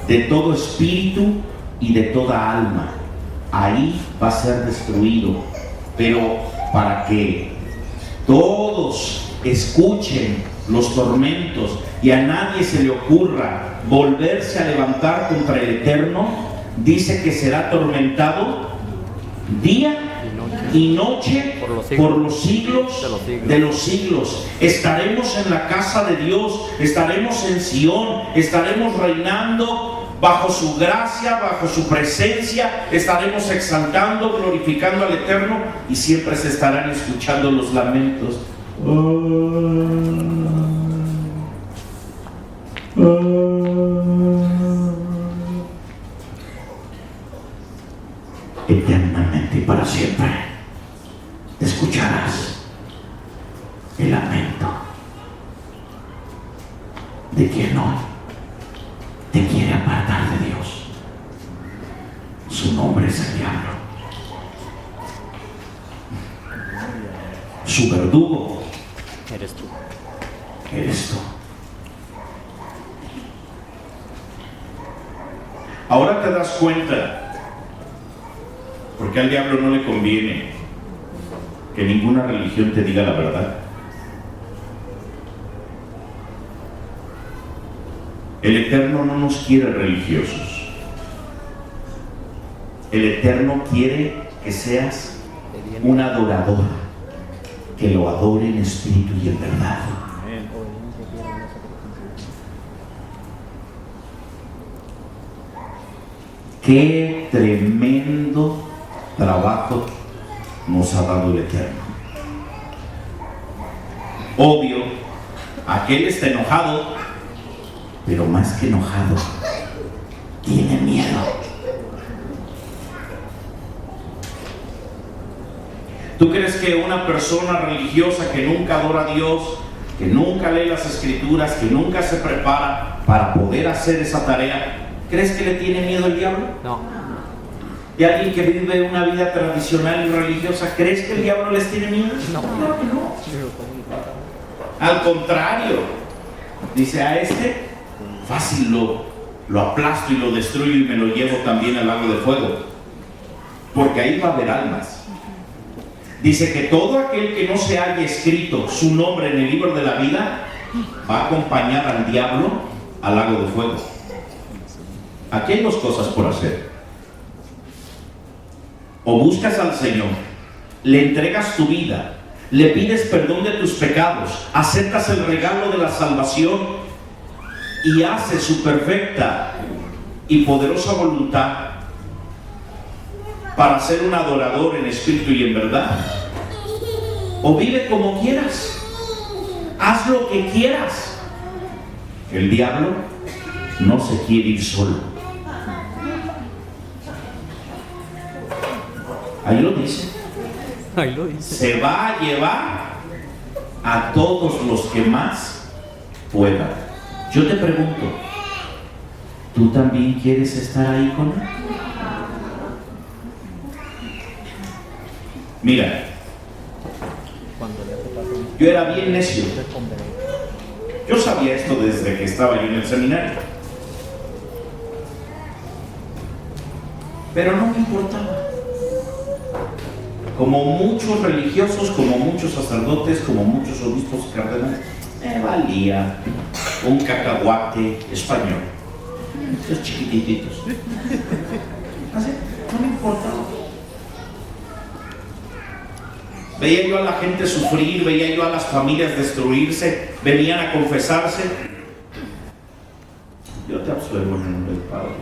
de todo espíritu y de toda alma. Ahí va a ser destruido. Pero para que todos escuchen los tormentos y a nadie se le ocurra volverse a levantar contra el Eterno, dice que será atormentado día y noche por los siglos de los siglos. Estaremos en la casa de Dios, estaremos en Sión, estaremos reinando bajo su gracia, bajo su presencia, estaremos exaltando, glorificando al Eterno, y siempre se estarán escuchando los lamentos. Eternamente y para siempre escucharás el lamento de quien hoy te quiere apartar de Dios. Su nombre es el diablo. Su verdugo Eres tú. eres tú. Ahora te das cuenta, porque al diablo no le conviene que ninguna religión te diga la verdad. El Eterno no nos quiere religiosos. El Eterno quiere que seas un adorador que lo adore en espíritu y en verdad. Qué tremendo trabajo nos ha dado el Eterno. Obvio, aquel está enojado, pero más que enojado, tiene miedo. ¿Tú crees que una persona religiosa que nunca adora a Dios, que nunca lee las Escrituras, que nunca se prepara para poder hacer esa tarea, crees que le tiene miedo al diablo? No. ¿Y alguien que vive una vida tradicional y religiosa, crees que el diablo les tiene miedo? No. Claro que no. Al contrario, dice: a este fácil lo aplasto y lo destruyo y me lo llevo también al lago de fuego, porque ahí va a haber almas. Dice que todo aquel que no se haya escrito su nombre en el libro de la vida va a acompañar al diablo al lago de fuego. Aquí hay dos cosas por hacer: o buscas al Señor, le entregas tu vida, le pides perdón de tus pecados, aceptas el regalo de la salvación y haces su perfecta y poderosa voluntad para ser un adorador en espíritu y en verdad. O vive como quieras, haz lo que quieras. El diablo no se quiere ir solo. Ahí lo dice. Ahí lo dice. Se va a llevar a todos los que más pueda. Yo te pregunto, ¿tú también quieres estar ahí con él? Mira, yo era bien necio. Yo sabía esto desde que estaba yo en el seminario, pero no me importaba. Como muchos religiosos, como muchos sacerdotes, como muchos obispos y cardenales, me valía un cacahuate español, esos chiquititos. Así, no me importaba. Veía yo a la gente sufrir, veía yo a las familias destruirse, venían a confesarse. Yo te absuelvo en el nombre del Padre.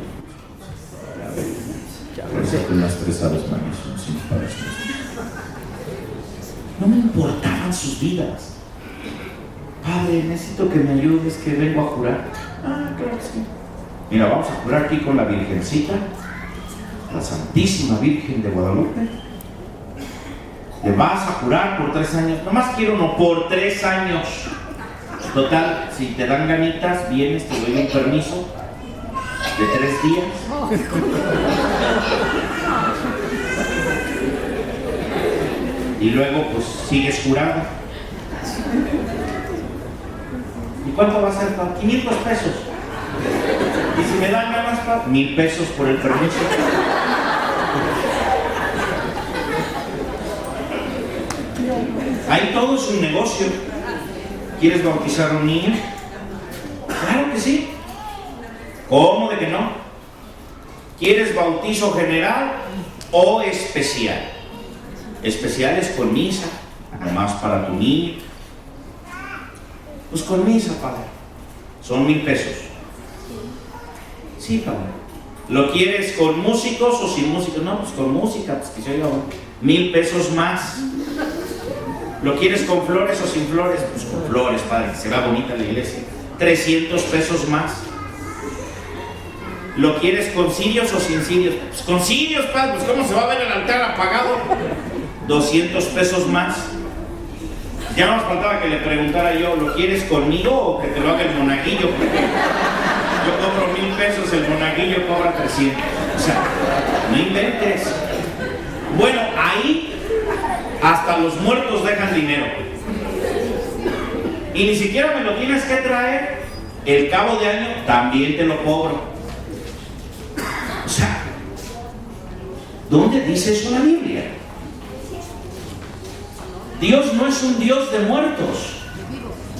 Parece que las 3 aves marías son sin padres. No me importaban sus vidas. Padre, necesito que me ayudes, que vengo a jurar. Ah, claro que sí. Mira, vamos a jurar aquí con la Virgencita, la Santísima Virgen de Guadalupe. Te vas a jurar por 3 años. Nomás quiero uno por 3 años. Total, si te dan ganitas, vienes, te doy un permiso de 3 días. Y luego pues sigues jurando. ¿Y cuánto va a ser, pa? 500 pesos. Y si me dan ganas, pa, 1000 pesos por el permiso. Ahí todo es un negocio. ¿Quieres bautizar a un niño? Claro que sí. ¿Cómo de que no? ¿Quieres bautizo general o especial? Especial es con misa, nomás para tu niño. Pues con misa, padre. Son 1000 pesos. Sí, padre. ¿Lo quieres con músicos o sin músicos? No, pues con música, pues que se oiga 1000 pesos más. ¿Lo quieres con flores o sin flores? Pues con flores, padre, que se vea bonita la iglesia. 300 pesos más. ¿Lo quieres con cirios o sin cirios? Pues con cirios, padre, pues ¿cómo se va a ver el altar apagado? 200 pesos más. Ya nos faltaba que le preguntara yo, ¿lo quieres conmigo o que te lo haga el monaguillo? Porque yo cobro 1000 pesos, el monaguillo cobra 300. O sea, no inventes. Bueno, ahí hasta los muertos dejan dinero. Y ni siquiera me lo tienes que traer. El cabo de año también te lo cobro. O sea, ¿dónde dice eso la Biblia? Dios no es un Dios de muertos,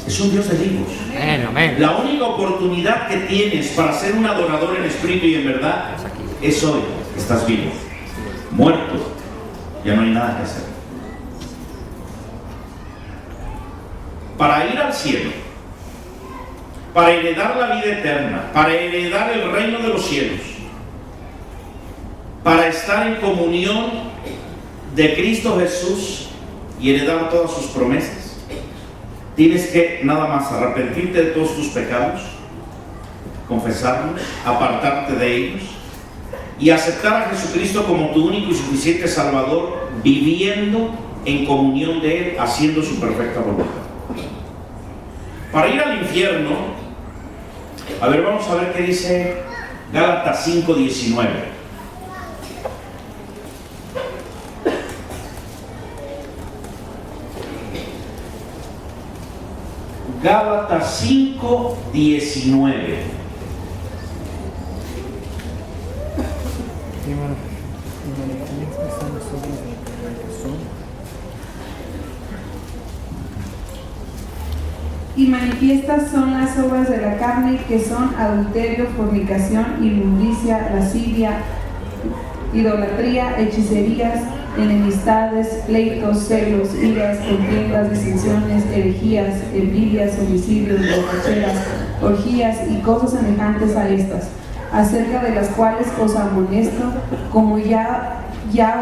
es un Dios de vivos. Amén, amén. La única oportunidad que tienes para ser un adorador en espíritu y en verdad es hoy que estás vivo. Muerto, ya no hay nada que hacer. para ir al cielo, para heredar la vida eterna, para heredar el reino de los cielos, para estar en comunión de Cristo Jesús y heredar todas sus promesas, tienes que nada más arrepentirte de todos tus pecados, confesarlos, apartarte de ellos y aceptar a Jesucristo como tu único y suficiente Salvador, viviendo en comunión de Él, haciendo su perfecta voluntad. Para ir al infierno, a ver, vamos a ver qué dice Gálatas 5:19. Gálatas 5:19. Y manifiestas son las obras de la carne, que son adulterio, fornicación, inmundicia, lascivia, idolatría, hechicerías, enemistades, pleitos, celos, iras, contiendas, disensiones, herejías, envidias, homicidios, borracheras, orgías y cosas semejantes a estas, acerca de las cuales os amonesto, como ya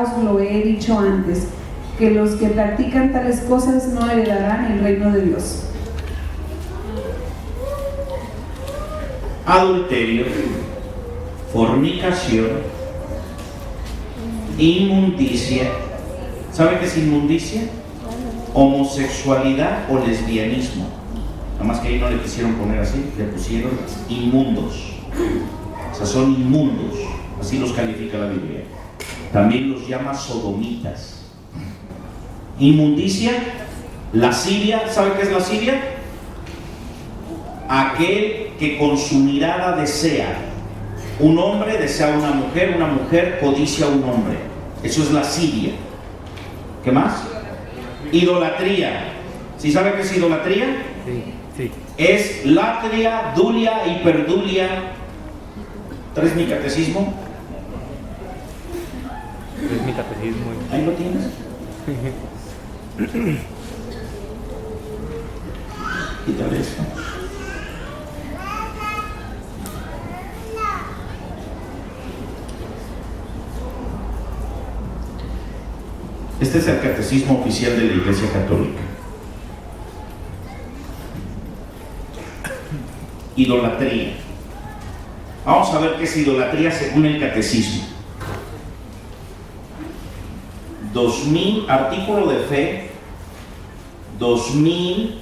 os lo he dicho antes, que los que practican tales cosas no heredarán el reino de Dios. Adulterio, fornicación, inmundicia. ¿Sabe qué es inmundicia? Homosexualidad o lesbianismo. Nada más que ahí no le quisieron poner así, le pusieron inmundos. O sea, son inmundos, así los califica la Biblia. También los llama sodomitas. Inmundicia, lascivia. ¿Sabe qué es lascivia? Aquel que con su mirada desea. Un hombre desea a una mujer codicia a un hombre. Eso es lascivia. ¿Qué más? Idolatría. ¿Sí sabe qué es idolatría? Sí. Es latria, dulia, hiperdulia. ¿Traes mi catecismo? Es mi catecismo. Ahí lo tienes. Quítale esto. Este es el catecismo oficial de la Iglesia Católica. Idolatría. Vamos a ver qué es idolatría según el catecismo. 2000, artículo de fe 2000.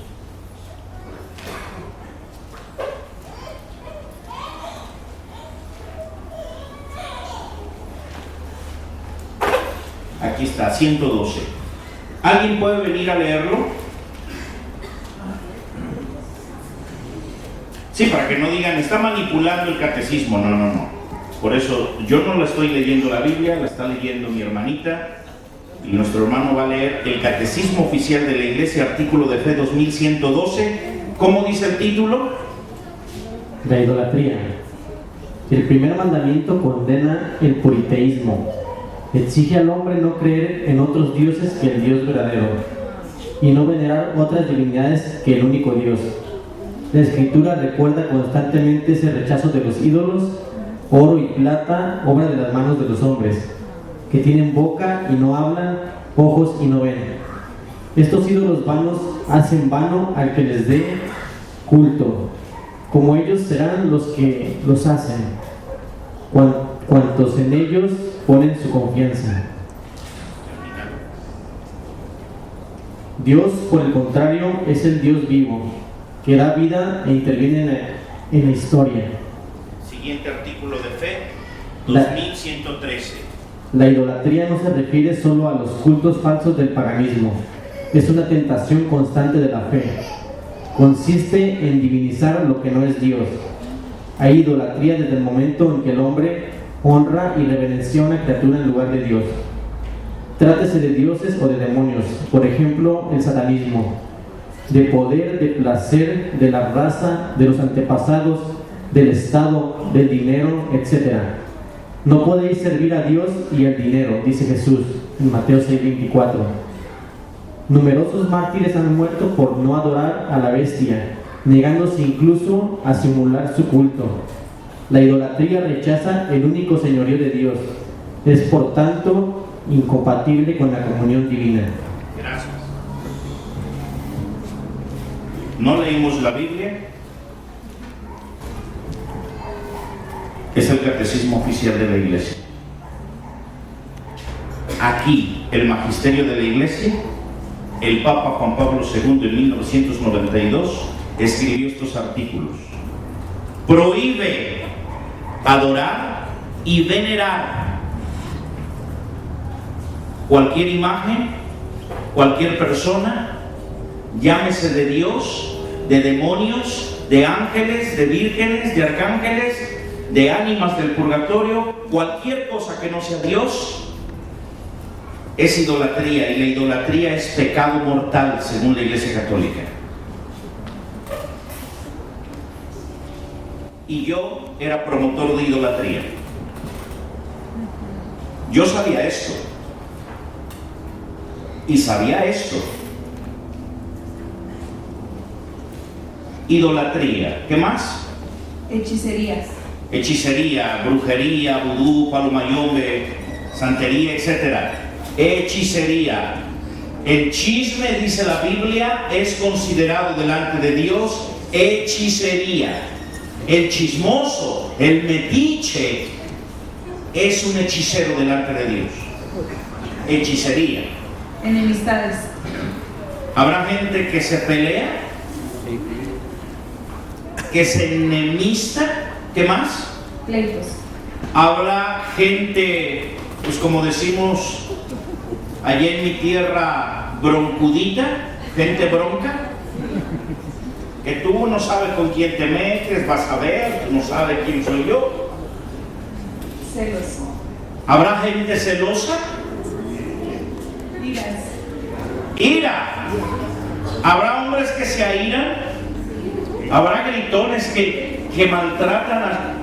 Aquí está, 112. ¿Alguien puede venir a leerlo? Sí, para que no digan, está manipulando el catecismo. No. Por eso yo no la estoy leyendo la Biblia, la está leyendo mi hermanita. Y nuestro hermano va a leer el Catecismo Oficial de la Iglesia, artículo de fe 2112. ¿Cómo dice el título? La idolatría. El primer mandamiento condena el politeísmo. Exige al hombre no creer en otros dioses que el Dios verdadero y no venerar otras divinidades que el único Dios. La Escritura recuerda constantemente ese rechazo de los ídolos, oro y plata, obra de las manos de los hombres, que tienen boca y no hablan, ojos y no ven. Estos ídolos vanos hacen vano al que les dé culto, como ellos serán los que los hacen, cuantos en ellos ponen su confianza. Dios, por el contrario, es el Dios vivo, que da vida e interviene en la historia. Siguiente artículo de fe, 2113. La idolatría no se refiere solo a los cultos falsos del paganismo. Es una tentación constante de la fe. Consiste en divinizar lo que no es Dios. Hay idolatría desde el momento en que el hombre honra y reverencia a una criatura en lugar de Dios. Trátese de dioses o de demonios, por ejemplo, el satanismo, de poder, de placer, de la raza, de los antepasados, del Estado, del dinero, etc. No podéis servir a Dios y al dinero, dice Jesús en Mateo 6:24. Numerosos mártires han muerto por no adorar a la bestia, negándose incluso a simular su culto. La idolatría rechaza el único señorío de Dios. Es por tanto incompatible con la comunión divina. Gracias. No leímos la Biblia. Es el catecismo oficial de la Iglesia. Aquí, el magisterio de la Iglesia, el Papa Juan Pablo II en 1992 escribió estos artículos. Prohíbe adorar y venerar cualquier imagen, cualquier persona, llámese de Dios, de demonios, de ángeles, de vírgenes, de arcángeles, de ánimas del purgatorio, cualquier cosa que no sea Dios es idolatría, y la idolatría es pecado mortal según la Iglesia Católica. Y yo era promotor de idolatría. Yo sabía esto. Y sabía esto. Idolatría. ¿Qué más? Hechicerías. Hechicería, brujería, vudú, palomayombe, santería, etc. Hechicería. El chisme, dice la Biblia, es considerado delante de Dios hechicería. El chismoso, el metiche, es un hechicero delante de Dios. Hechicería. Enemistades. Habrá gente que se pelea, que se enemista. ¿Qué más? Pleitos. Habrá gente, pues como decimos allá en mi tierra, broncudita, gente bronca, que tú no sabes con quién te metes, vas a ver, tú no sabes quién soy yo. Celos. Habrá gente celosa. Iras. Ira. Habrá hombres que se airan. Habrá gritones que maltratan a...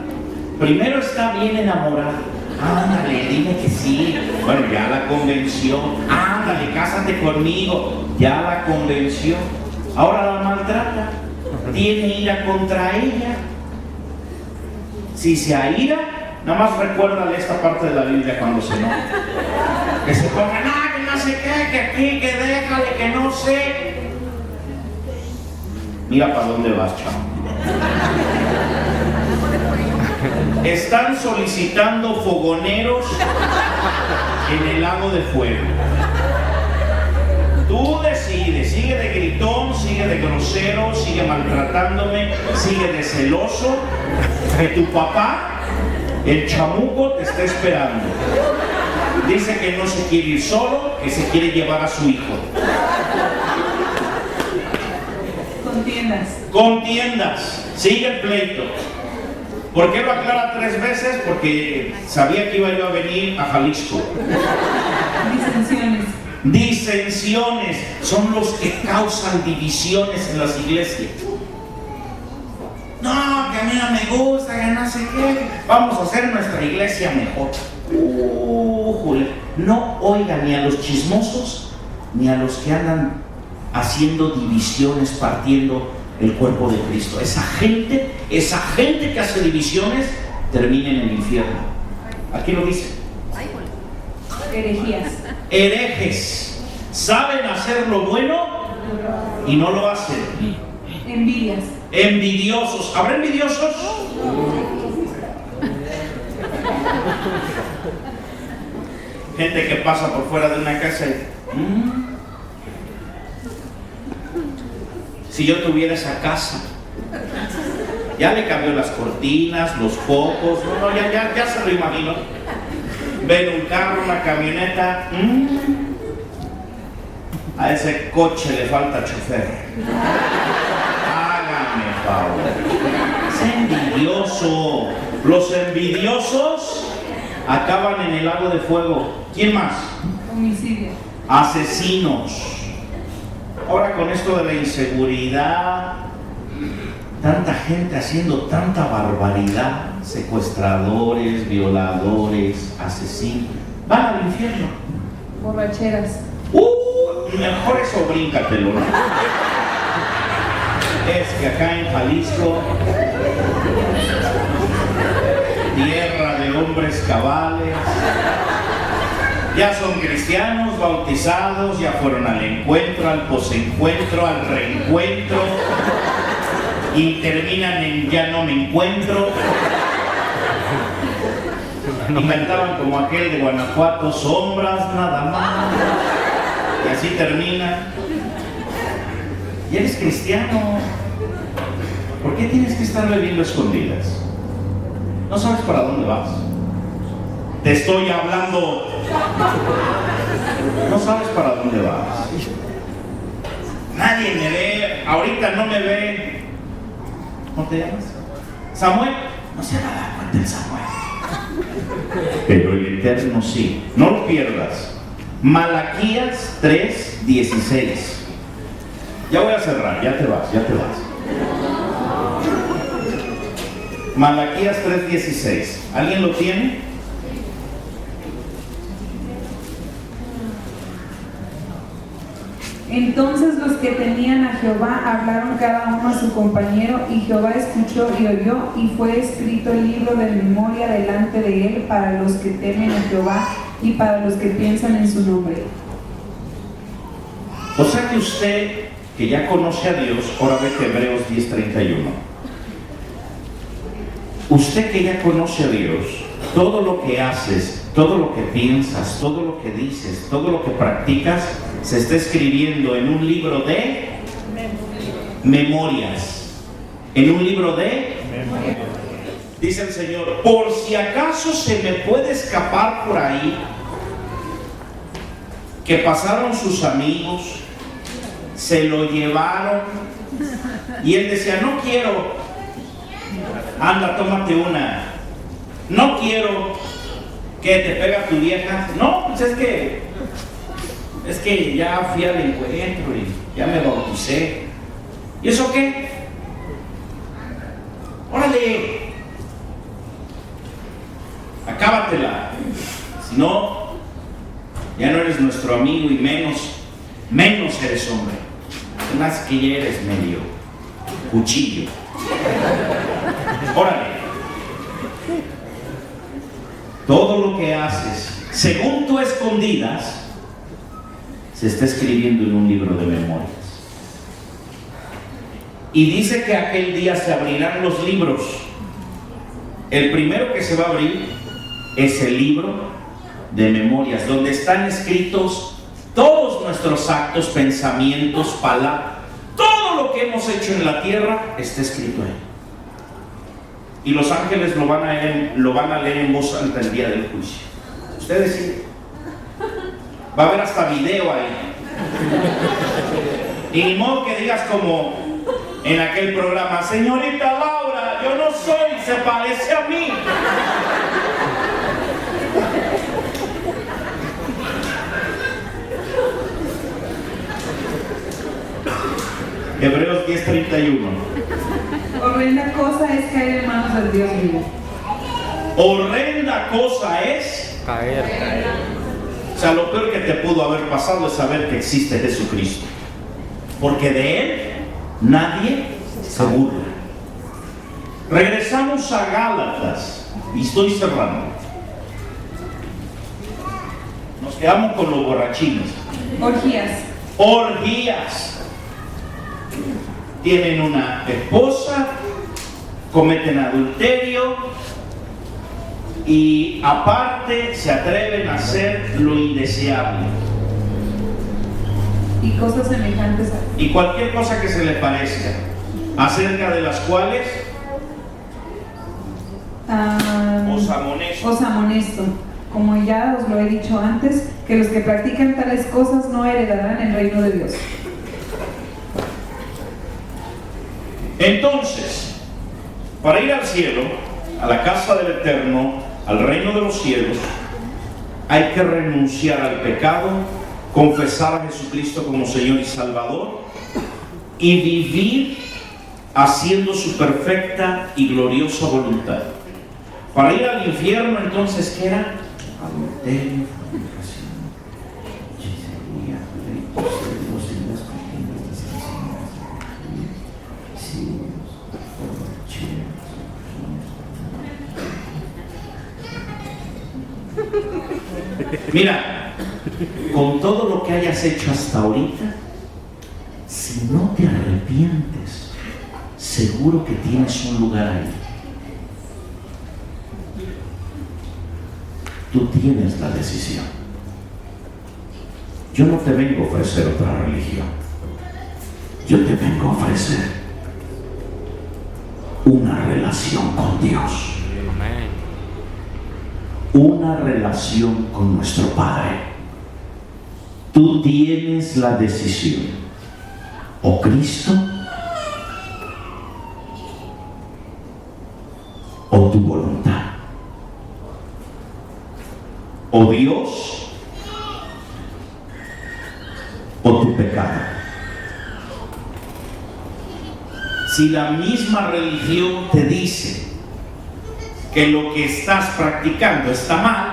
Primero está bien enamorado. Ándale, dime que sí. Bueno, ya la convenció. Ándale, cásate conmigo. Ya la convenció. Ahora la maltrata. Tiene ira contra ella. Si se aira, nada más recuérdale esta parte de la Biblia cuando se enoja. Que se ponga, que no sé qué, que aquí, que déjale, que no sé. Mira para dónde vas, chavo. Están solicitando fogoneros en el lago de fuego. Tú decides, sigue de gritón, sigue de grosero, sigue maltratándome, sigue de celoso, que tu papá, el chamuco, te está esperando. Dice que no se quiere ir solo, que se quiere llevar a su hijo. Contiendas. Contiendas, sigue el pleito. ¿Por qué lo aclara 3 veces? Porque sabía que iba yo a venir a Jalisco. Disensiones. Disensiones son los que causan divisiones en las iglesias. No, que a mí no me gusta, que no sé qué. Vamos a hacer nuestra iglesia mejor. No oigan ni a los chismosos ni a los que andan haciendo divisiones, partiendo el cuerpo de Cristo. Esa gente que hace divisiones termina en el infierno. Aquí lo dice. Herejías. Herejes. Saben hacer lo bueno y no lo hacen. Envidias. Envidiosos. ¿Habrá envidiosos? Gente que pasa por fuera de una casa y... Si yo tuviera esa casa, ya le cambió las cortinas, los focos, no, ya se lo imagino. Ven un carro, una camioneta, a ese coche le falta chofer. Hágame favor. Es envidioso. Los envidiosos acaban en el lago de fuego. ¿Quién más? Homicidio. Asesinos. Ahora con esto de la inseguridad, tanta gente haciendo tanta barbaridad, secuestradores, violadores, asesinos, van al infierno. Borracheras. mejor eso bríncatelo, ¿no? Es que acá en Jalisco, tierra de hombres cabales, ya son cristianos, bautizados, ya fueron al encuentro, al posencuentro, al reencuentro, y terminan en ya no me encuentro. Y cantaban como aquel de Guanajuato, sombras nada más, y así termina. Y eres cristiano, ¿por qué tienes que estar bebiendo escondidas? No sabes para dónde vas. Te estoy hablando. No sabes para dónde vas. Nadie me ve, ahorita no me ve. ¿Cómo te llamas? Samuel. No se va a dar cuenta el Samuel. Pero el Eterno sí. No lo pierdas. Malaquías 3:16. Ya voy a cerrar, ya te vas. Malaquías 3:16. ¿Alguien lo tiene? Entonces los que temían a Jehová hablaron cada uno a su compañero, y Jehová escuchó y oyó, y fue escrito el libro de memoria delante de él para los que temen a Jehová y para los que piensan en su nombre. O sea que usted, que ya conoce a Dios, ahora vete a Hebreos 10:31. Usted que ya conoce a Dios, todo lo que haces, todo lo que piensas, todo lo que dices, todo lo que practicas, se está escribiendo en un libro de memorias. En un libro de memorias. Dice el Señor, por si acaso se me puede escapar por ahí, que pasaron sus amigos, se lo llevaron, y él decía, no quiero, anda, tómate una, no quiero, que te pega tu vieja, no, pues es que ya fui al encuentro y ya me bauticé. ¿Y eso qué? ¡Órale! Acábatela. Si no, ya no eres nuestro amigo y menos eres hombre. Además que ya eres medio cuchillo. ¡Órale! Todo lo que haces, según tú escondidas, se está escribiendo en un libro de memorias. Y dice que aquel día se abrirán los libros. El primero que se va a abrir es el libro de memorias, donde están escritos todos nuestros actos, pensamientos, palabras, todo lo que hemos hecho en la tierra está escrito ahí. Y los ángeles lo van a leer en voz alta el día del juicio. Ustedes sí. Va a haber hasta video ahí. Y ni modo que digas como en aquel programa, señorita Laura, yo no soy, se parece a mí. Hebreos 10:31. Horrenda cosa es caer en manos del Dios vivo. Horrenda cosa es Caer. O sea, lo peor que te pudo haber pasado es saber que existe Jesucristo, porque de Él nadie se burla. Regresamos a Gálatas y estoy cerrando. Nos quedamos con los borrachines. Orgías. Tienen una esposa, cometen adulterio y aparte se atreven a hacer lo indeseable. Y cosas semejantes a... Y cualquier cosa que se le parezca, acerca de las cuales os amonesto, como ya os lo he dicho antes, que los que practican tales cosas no heredarán el reino de Dios. Entonces, para ir al cielo, a la casa del Eterno, al reino de los cielos, hay que renunciar al pecado, confesar a Jesucristo como Señor y Salvador y vivir haciendo su perfecta y gloriosa voluntad. Para ir al infierno, entonces, ¿qué era? Adulterio, fornicación, hechicería, Mira, con todo lo que hayas hecho hasta ahorita, si no te arrepientes, seguro que tienes un lugar ahí. Tú tienes la decisión. Yo no te vengo a ofrecer otra religión. Yo te vengo a ofrecer una relación con Dios. Una relación con nuestro Padre. Tú tienes la decisión. O Cristo o tu voluntad. O Dios o tu pecado. Si la misma religión te dice que lo que estás practicando está mal,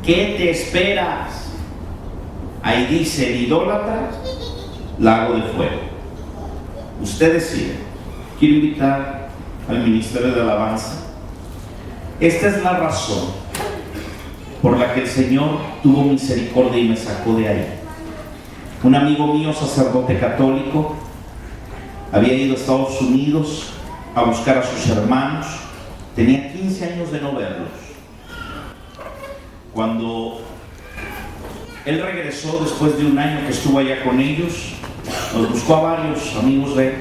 ¿qué te esperas? Ahí dice el idólatra, lago de fuego. Usted decide. Quiero invitar al Ministerio de Alabanza. Esta es la razón por la que el Señor tuvo misericordia y me sacó de ahí. Un amigo mío, sacerdote católico, había ido a Estados Unidos a buscar a sus hermanos. Tenía 15 años de no verlos. Cuando él regresó después de un año que estuvo allá con ellos, nos buscó a varios amigos de él.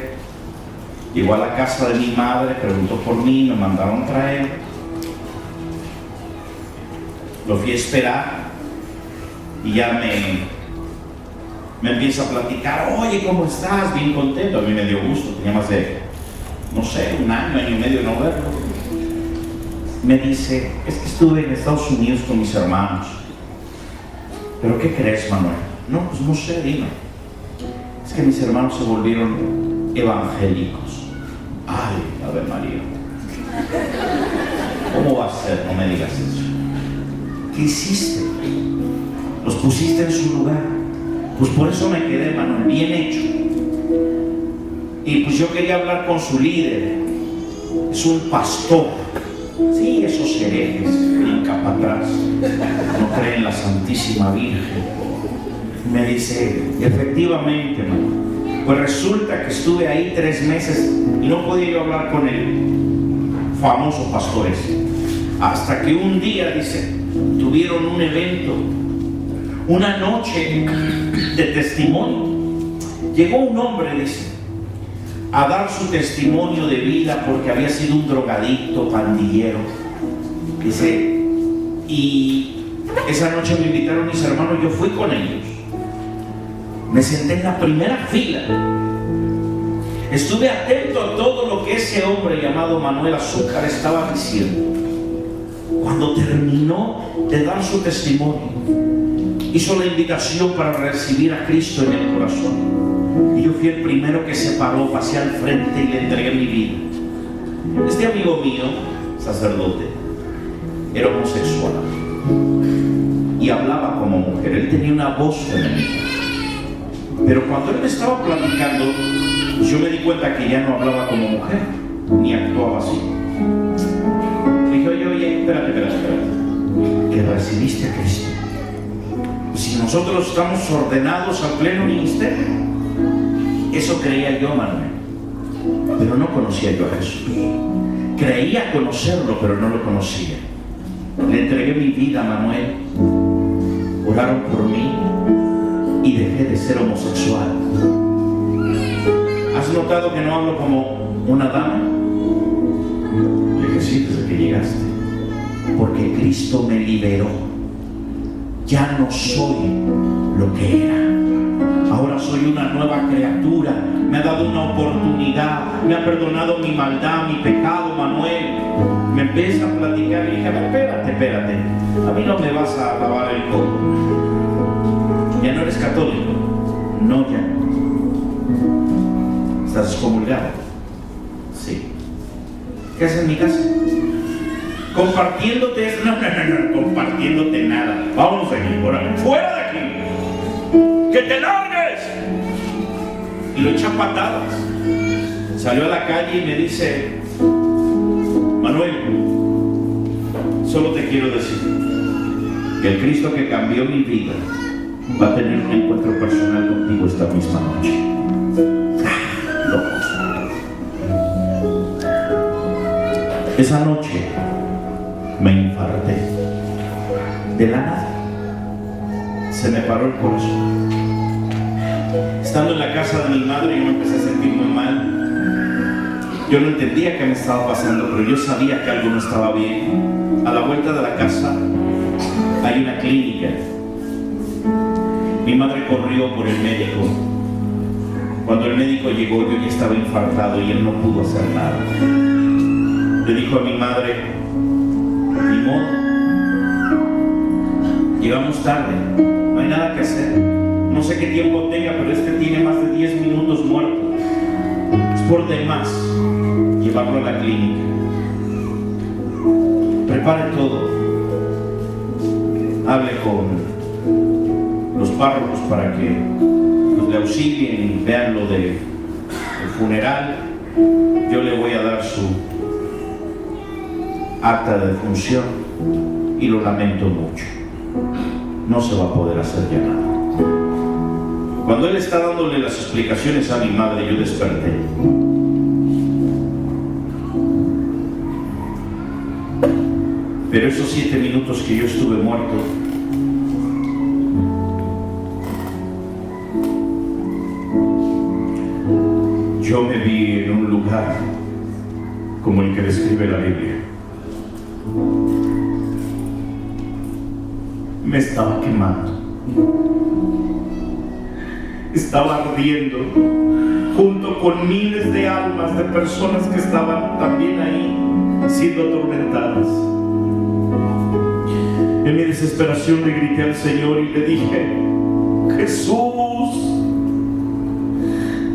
Llegó a la casa de mi madre, preguntó por mí, me mandaron traer. Lo fui a esperar y ya me empieza a platicar. Oye, ¿cómo estás? Bien contento. A mí me dio gusto, tenía más de, no sé, un año y medio de no verlo. Me dice, es que estuve en Estados Unidos con mis hermanos. ¿Pero qué crees, Manuel? No, pues no sé, dime. Es que mis hermanos se volvieron evangélicos. Ay, Ave María. ¿Cómo va a ser? No me digas eso. ¿Qué hiciste? Los pusiste en su lugar. Pues por eso me quedé, Manuel, bien hecho. Y pues yo quería hablar con su líder. Es un pastor. Sí, esos herejes, brinca para atrás, no creen en la Santísima Virgen. Me dice, efectivamente, Manuel. Pues resulta que estuve ahí 3 meses y no podía yo hablar con el famoso pastor ese. Hasta que un día, dice, tuvieron un evento, una noche de testimonio. Llegó un hombre, dice, a dar su testimonio de vida porque había sido un drogadicto, pandillero. Dice, y esa noche me invitaron mis hermanos, yo fui con ellos. Me senté en la primera fila. Estuve atento a todo lo que ese hombre llamado Manuel Azúcar estaba diciendo. Cuando terminó de dar su testimonio, hizo la invitación para recibir a Cristo en el corazón. Y yo fui el primero que se paró, pasé al frente y le entregué mi vida. Este amigo mío, sacerdote, era homosexual y hablaba como mujer. Él tenía una voz femenina. Pero cuando él me estaba platicando, pues yo me di cuenta que ya no hablaba como mujer, ni actuaba así. Le dije, oye, espérate. Que recibiste a Cristo. Si nosotros estamos ordenados al pleno ministerio. Eso creía yo, Manuel, pero no conocía yo a Jesús. Creía conocerlo, pero no lo conocía. Le entregué mi vida a Manuel, oraron por mí y dejé de ser homosexual. ¿Has notado que no hablo como una dama? Le dije, sí, desde que llegaste, porque Cristo me liberó. Ya no soy lo que era. Ahora soy una nueva criatura. Me ha dado una oportunidad. Me ha perdonado mi maldad, mi pecado, Manuel. Me empieza a platicar y dije, espérate. A mí no me vas a lavar el codo. ¿Ya no eres católico? No, ya. ¿Estás excomulgado? Sí. ¿Qué haces en mi casa? Compartiéndote eso. No, compartiéndote nada. Vámonos de aquí, órale. Fuera de aquí. ¡Que te largues! Y lo echa a patadas. Salió a la calle y me dice: Manuel, solo te quiero decir que el Cristo que cambió mi vida va a tener un encuentro personal contigo esta misma noche. Locos. Esa noche me infarté. De la nada se me paró el corazón. Estando en la casa de mi madre, yo me empecé a sentir muy mal. Yo no entendía qué me estaba pasando, pero yo sabía que algo no estaba bien. A la vuelta de la casa hay una clínica. Mi madre corrió por el médico. Cuando el médico llegó, yo ya estaba infartado y él no pudo hacer nada. Le dijo a mi madre: ni modo, llegamos tarde, no hay nada que hacer. No sé qué tiempo tenga, pero este tiene más de 10 minutos muerto. Es por demás llevarlo a la clínica. Prepare todo. Hable con los párrocos para que nos le auxilien y vean lo del funeral. Yo le voy a dar su acta de defunción y lo lamento mucho. No se va a poder hacer ya nada. Cuando él está dándole las explicaciones a mi madre, yo desperté. Pero esos 7 minutos que yo estuve muerto, yo me vi en un lugar como el que describe la Biblia. Me estaba quemando, estaba ardiendo junto con miles de almas de personas que estaban también ahí siendo atormentadas. En mi desesperación le grité al Señor y le dije: Jesús,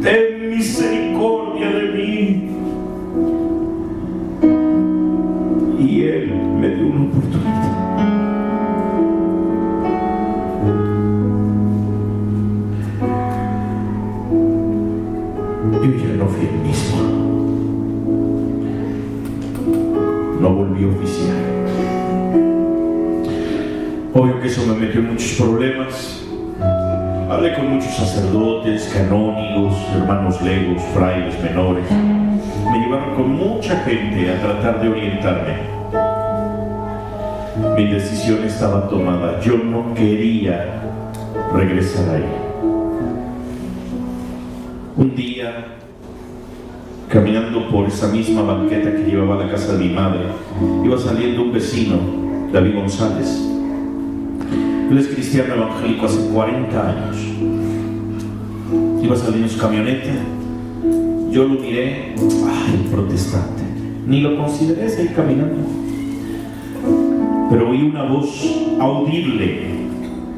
ten misericordia de mí. Y Él me dio una oportunidad. Yo ya no fui el mismo. No volví a oficiar. Obvio que eso me metió en muchos problemas. Hablé con muchos sacerdotes, canónigos, hermanos legos, frailes menores. Me llevaron con mucha gente a tratar de orientarme. Mi decisión estaba tomada. Yo no quería regresar ahí. Un día, caminando por esa misma banqueta que llevaba a la casa de mi madre, iba saliendo un vecino, David González. Él es cristiano evangélico hace 40 años. Iba saliendo en su camioneta. Yo lo miré. ¡Ay, protestante! Ni lo consideré seguir caminando. Pero oí una voz audible.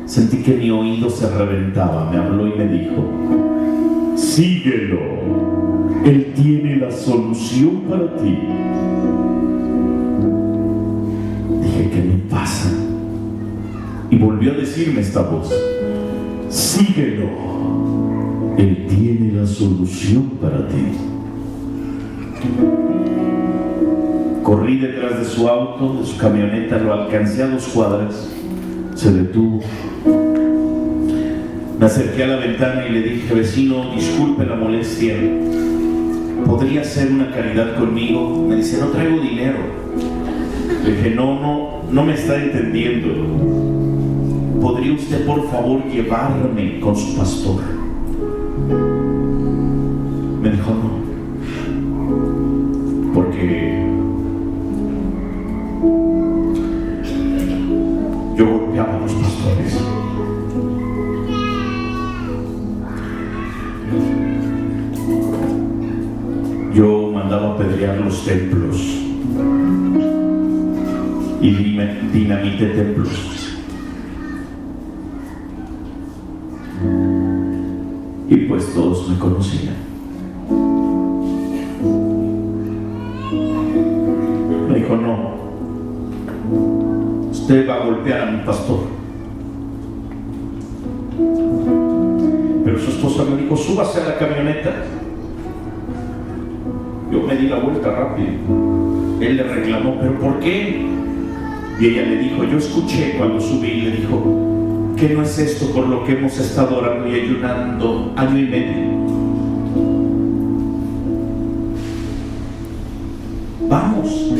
Sentí que mi oído se reventaba. Me habló y me dijo: síguelo. Él tiene la solución para ti. Dije: ¿qué me pasa? Y volvió a decirme esta voz: síguelo. Él tiene la solución para ti. Corrí detrás de su auto, de su camioneta, lo alcancé a 2 cuadras, se detuvo. Me acerqué a la ventana y le dije: vecino, disculpe la molestia, ¿podría hacer una caridad conmigo? Me dice: no traigo dinero. Le dije: no me está entendiendo. ¿Podría usted por favor llevarme con su pastor? Me dijo: no, porque yo golpeaba a los pastores. Yo mandaba apedrear los templos y dinamité templos. Y pues todos me conocían. Me dijo: no, usted va a golpear a mi pastor. esposa me dijo, súbase a la camioneta. Yo me di la vuelta rápido. Él le reclamó, ¿pero por qué? Y ella le dijo, yo escuché cuando subí, y le dijo, ¿qué no es esto por lo que hemos estado orando y ayunando año y medio? Vamos.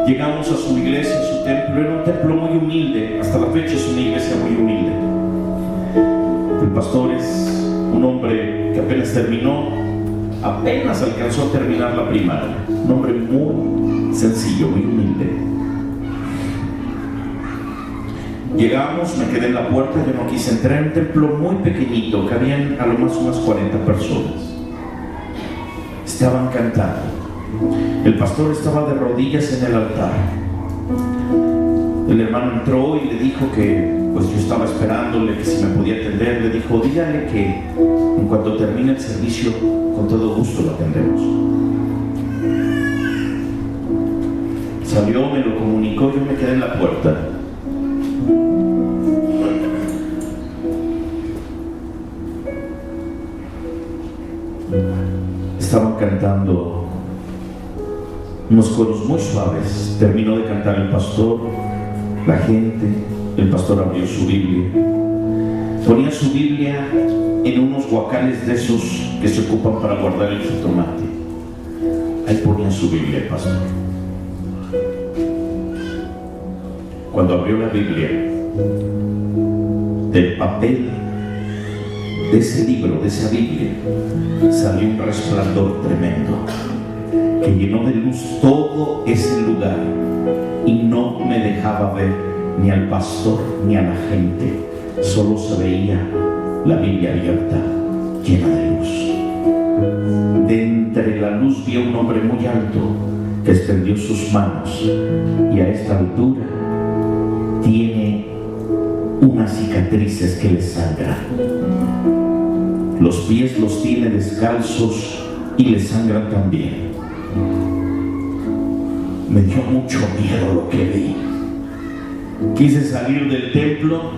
Llegamos a su iglesia, a su templo. Era un templo muy humilde. Hasta la fecha es una iglesia muy humilde. El pastor es un hombre que apenas alcanzó a terminar la primaria. Un hombre muy sencillo, muy humilde. Llegamos, me quedé en la puerta, yo no quise entrar. En un templo muy pequeñito, que habían a lo más unas 40 personas. Estaban cantando. El pastor estaba de rodillas en el altar. El hermano entró y le dijo que pues yo estaba esperándole, que si me podía atender. Le dijo, dígale que en cuanto termine el servicio, con todo gusto lo atendemos. Salió, me lo comunicó, yo me quedé en la puerta. Estaban cantando unos coros muy suaves. Terminó de cantar el pastor, la gente. El pastor abrió su Biblia. Ponía su Biblia en unos guacales de esos que se ocupan para guardar el jitomate. Ahí ponía su Biblia el pastor. Cuando abrió la Biblia, del papel de ese libro, de esa Biblia, salió un resplandor tremendo que llenó de luz todo ese lugar y no me dejaba ver ni al pastor ni a la gente. Solo se veía la Biblia abierta, llena de luz. De entre la luz vi a un hombre muy alto que extendió sus manos y a esta altura tiene unas cicatrices que le sangran. Los pies los tiene descalzos y le sangran también. Me dio mucho miedo lo que vi. Quise salir del templo,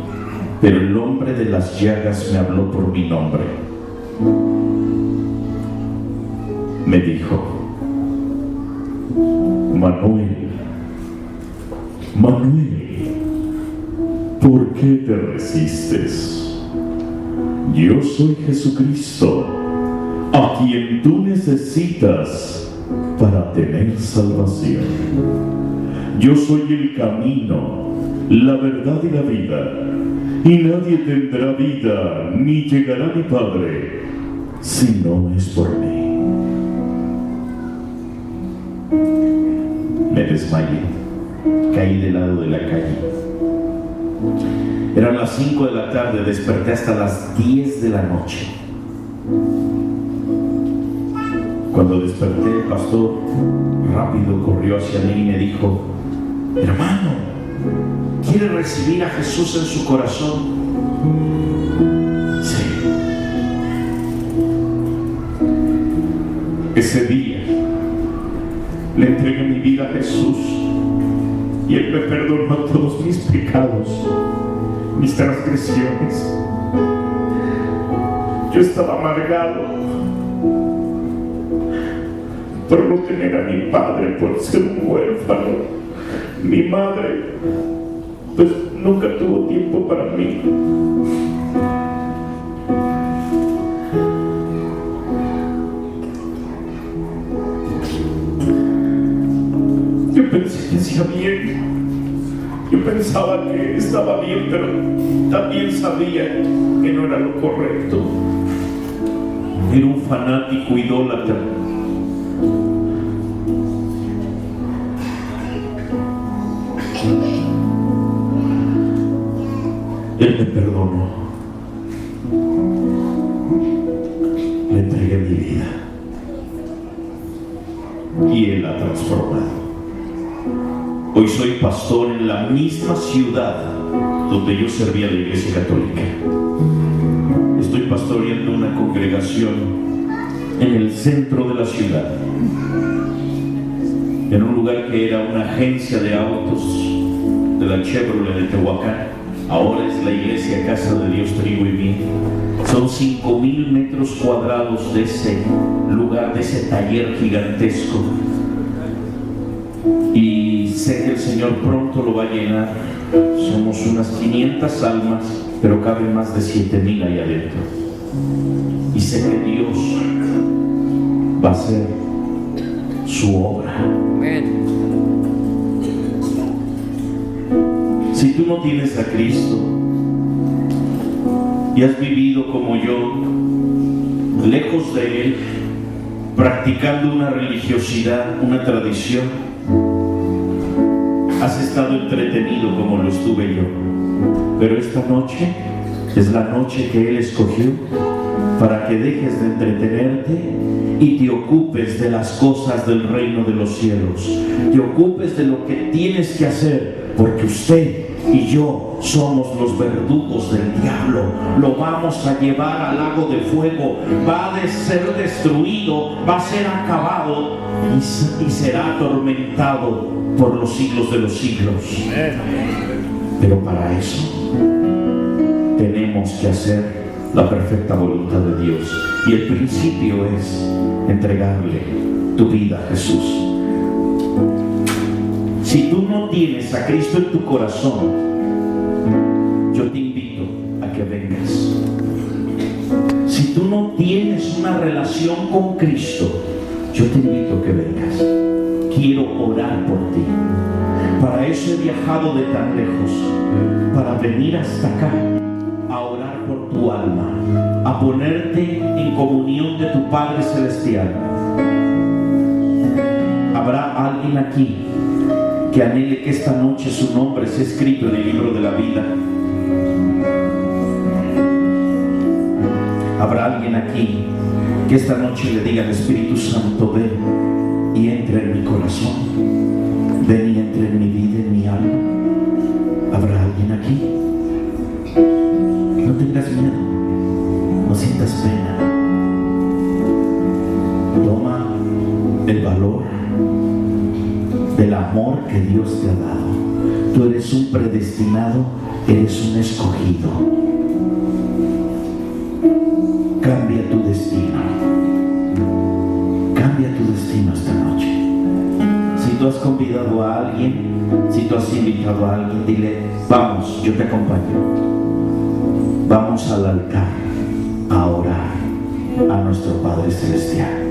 pero el hombre de las llagas me habló por mi nombre. Me dijo, Manuel, ¿por qué te resistes? Yo soy Jesucristo, a quien tú necesitas para tener salvación. Yo soy el camino, la verdad y la vida, y nadie tendrá vida ni llegará a mi Padre si no es por mí. Me desmayé, caí del lado de la calle. Eran las 5 de la tarde, desperté hasta las 10 de la noche. Cuando desperté, el pastor rápido corrió hacia mí y me dijo, hermano, ¿quiere recibir a Jesús en su corazón? Sí. Ese día le entregué mi vida a Jesús y Él me perdonó todos mis pecados, mis transgresiones. Yo estaba amargado por no tener a mi padre, por ser un huérfano. Mi madre pues nunca tuvo tiempo para mí. Yo pensé que hacía bien. Yo pensaba que estaba bien, pero también sabía que no era lo correcto. Era un fanático idólatra. Él me perdonó. Le entregué mi vida y Él la ha transformado. Hoy soy pastor en la misma ciudad donde yo servía a la Iglesia Católica. Estoy pastoreando una congregación en el centro de la ciudad, en un lugar que era una agencia de autos de la Chevrolet de Tehuacán. Ahora es la iglesia Casa de Dios, Trigo y Miel. Son 5,000 metros cuadrados de ese lugar, de ese taller gigantesco. Y sé que el Señor pronto lo va a llenar. Somos unas 500 almas, pero caben más de 7,000 ahí adentro. Y sé que Dios va a hacer su obra. Amén. Si tú no tienes a Cristo y has vivido como yo, lejos de Él, practicando una religiosidad, una tradición, has estado entretenido como lo estuve yo. Pero esta noche es la noche que Él escogió para que dejes de entretenerte y te ocupes de las cosas del reino de los cielos. Te ocupes de lo que tienes que hacer, porque usted y yo somos los verdugos del diablo. Lo vamos a llevar al lago de fuego. Va a ser destruido, va a ser acabado y será atormentado por los siglos de los siglos. Pero para eso tenemos que hacer la perfecta voluntad de Dios. Y el principio es entregarle tu vida a Jesús. Si tú no tienes a Cristo en tu corazón, yo te invito a que vengas. Si tú no tienes una relación con Cristo, yo te invito a que vengas. Quiero orar por ti. Para eso he viajado de tan lejos, para venir hasta acá, a orar por tu alma, a ponerte en comunión de tu Padre Celestial. ¿Habrá alguien aquí que anhele que esta noche su nombre sea escrito en el libro de la vida? ¿Habrá alguien aquí que esta noche le diga al Espíritu Santo: ven y entra en mi corazón, ven y entra en mi vida, en mi alma? ¿Habrá alguien aquí? No tengas miedo, no sientas pena. Toma el valor del amor que Dios te ha dado. Tú eres un predestinado, eres un escogido. Cambia tu destino. Cambia tu destino esta noche. Si tú has convidado a alguien, si tú has invitado a alguien, dile: vamos, yo te acompaño. Vamos al altar a orar a nuestro Padre Celestial.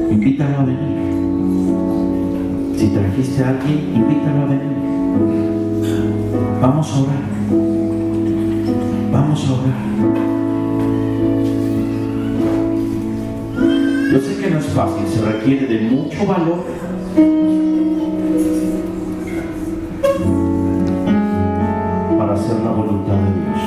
Invítalo a venir. Si trajiste a alguien, invítalo a venir. Vamos a orar. Vamos a orar. Yo sé que no es fácil, se requiere de mucho valor. Para hacer la voluntad de Dios.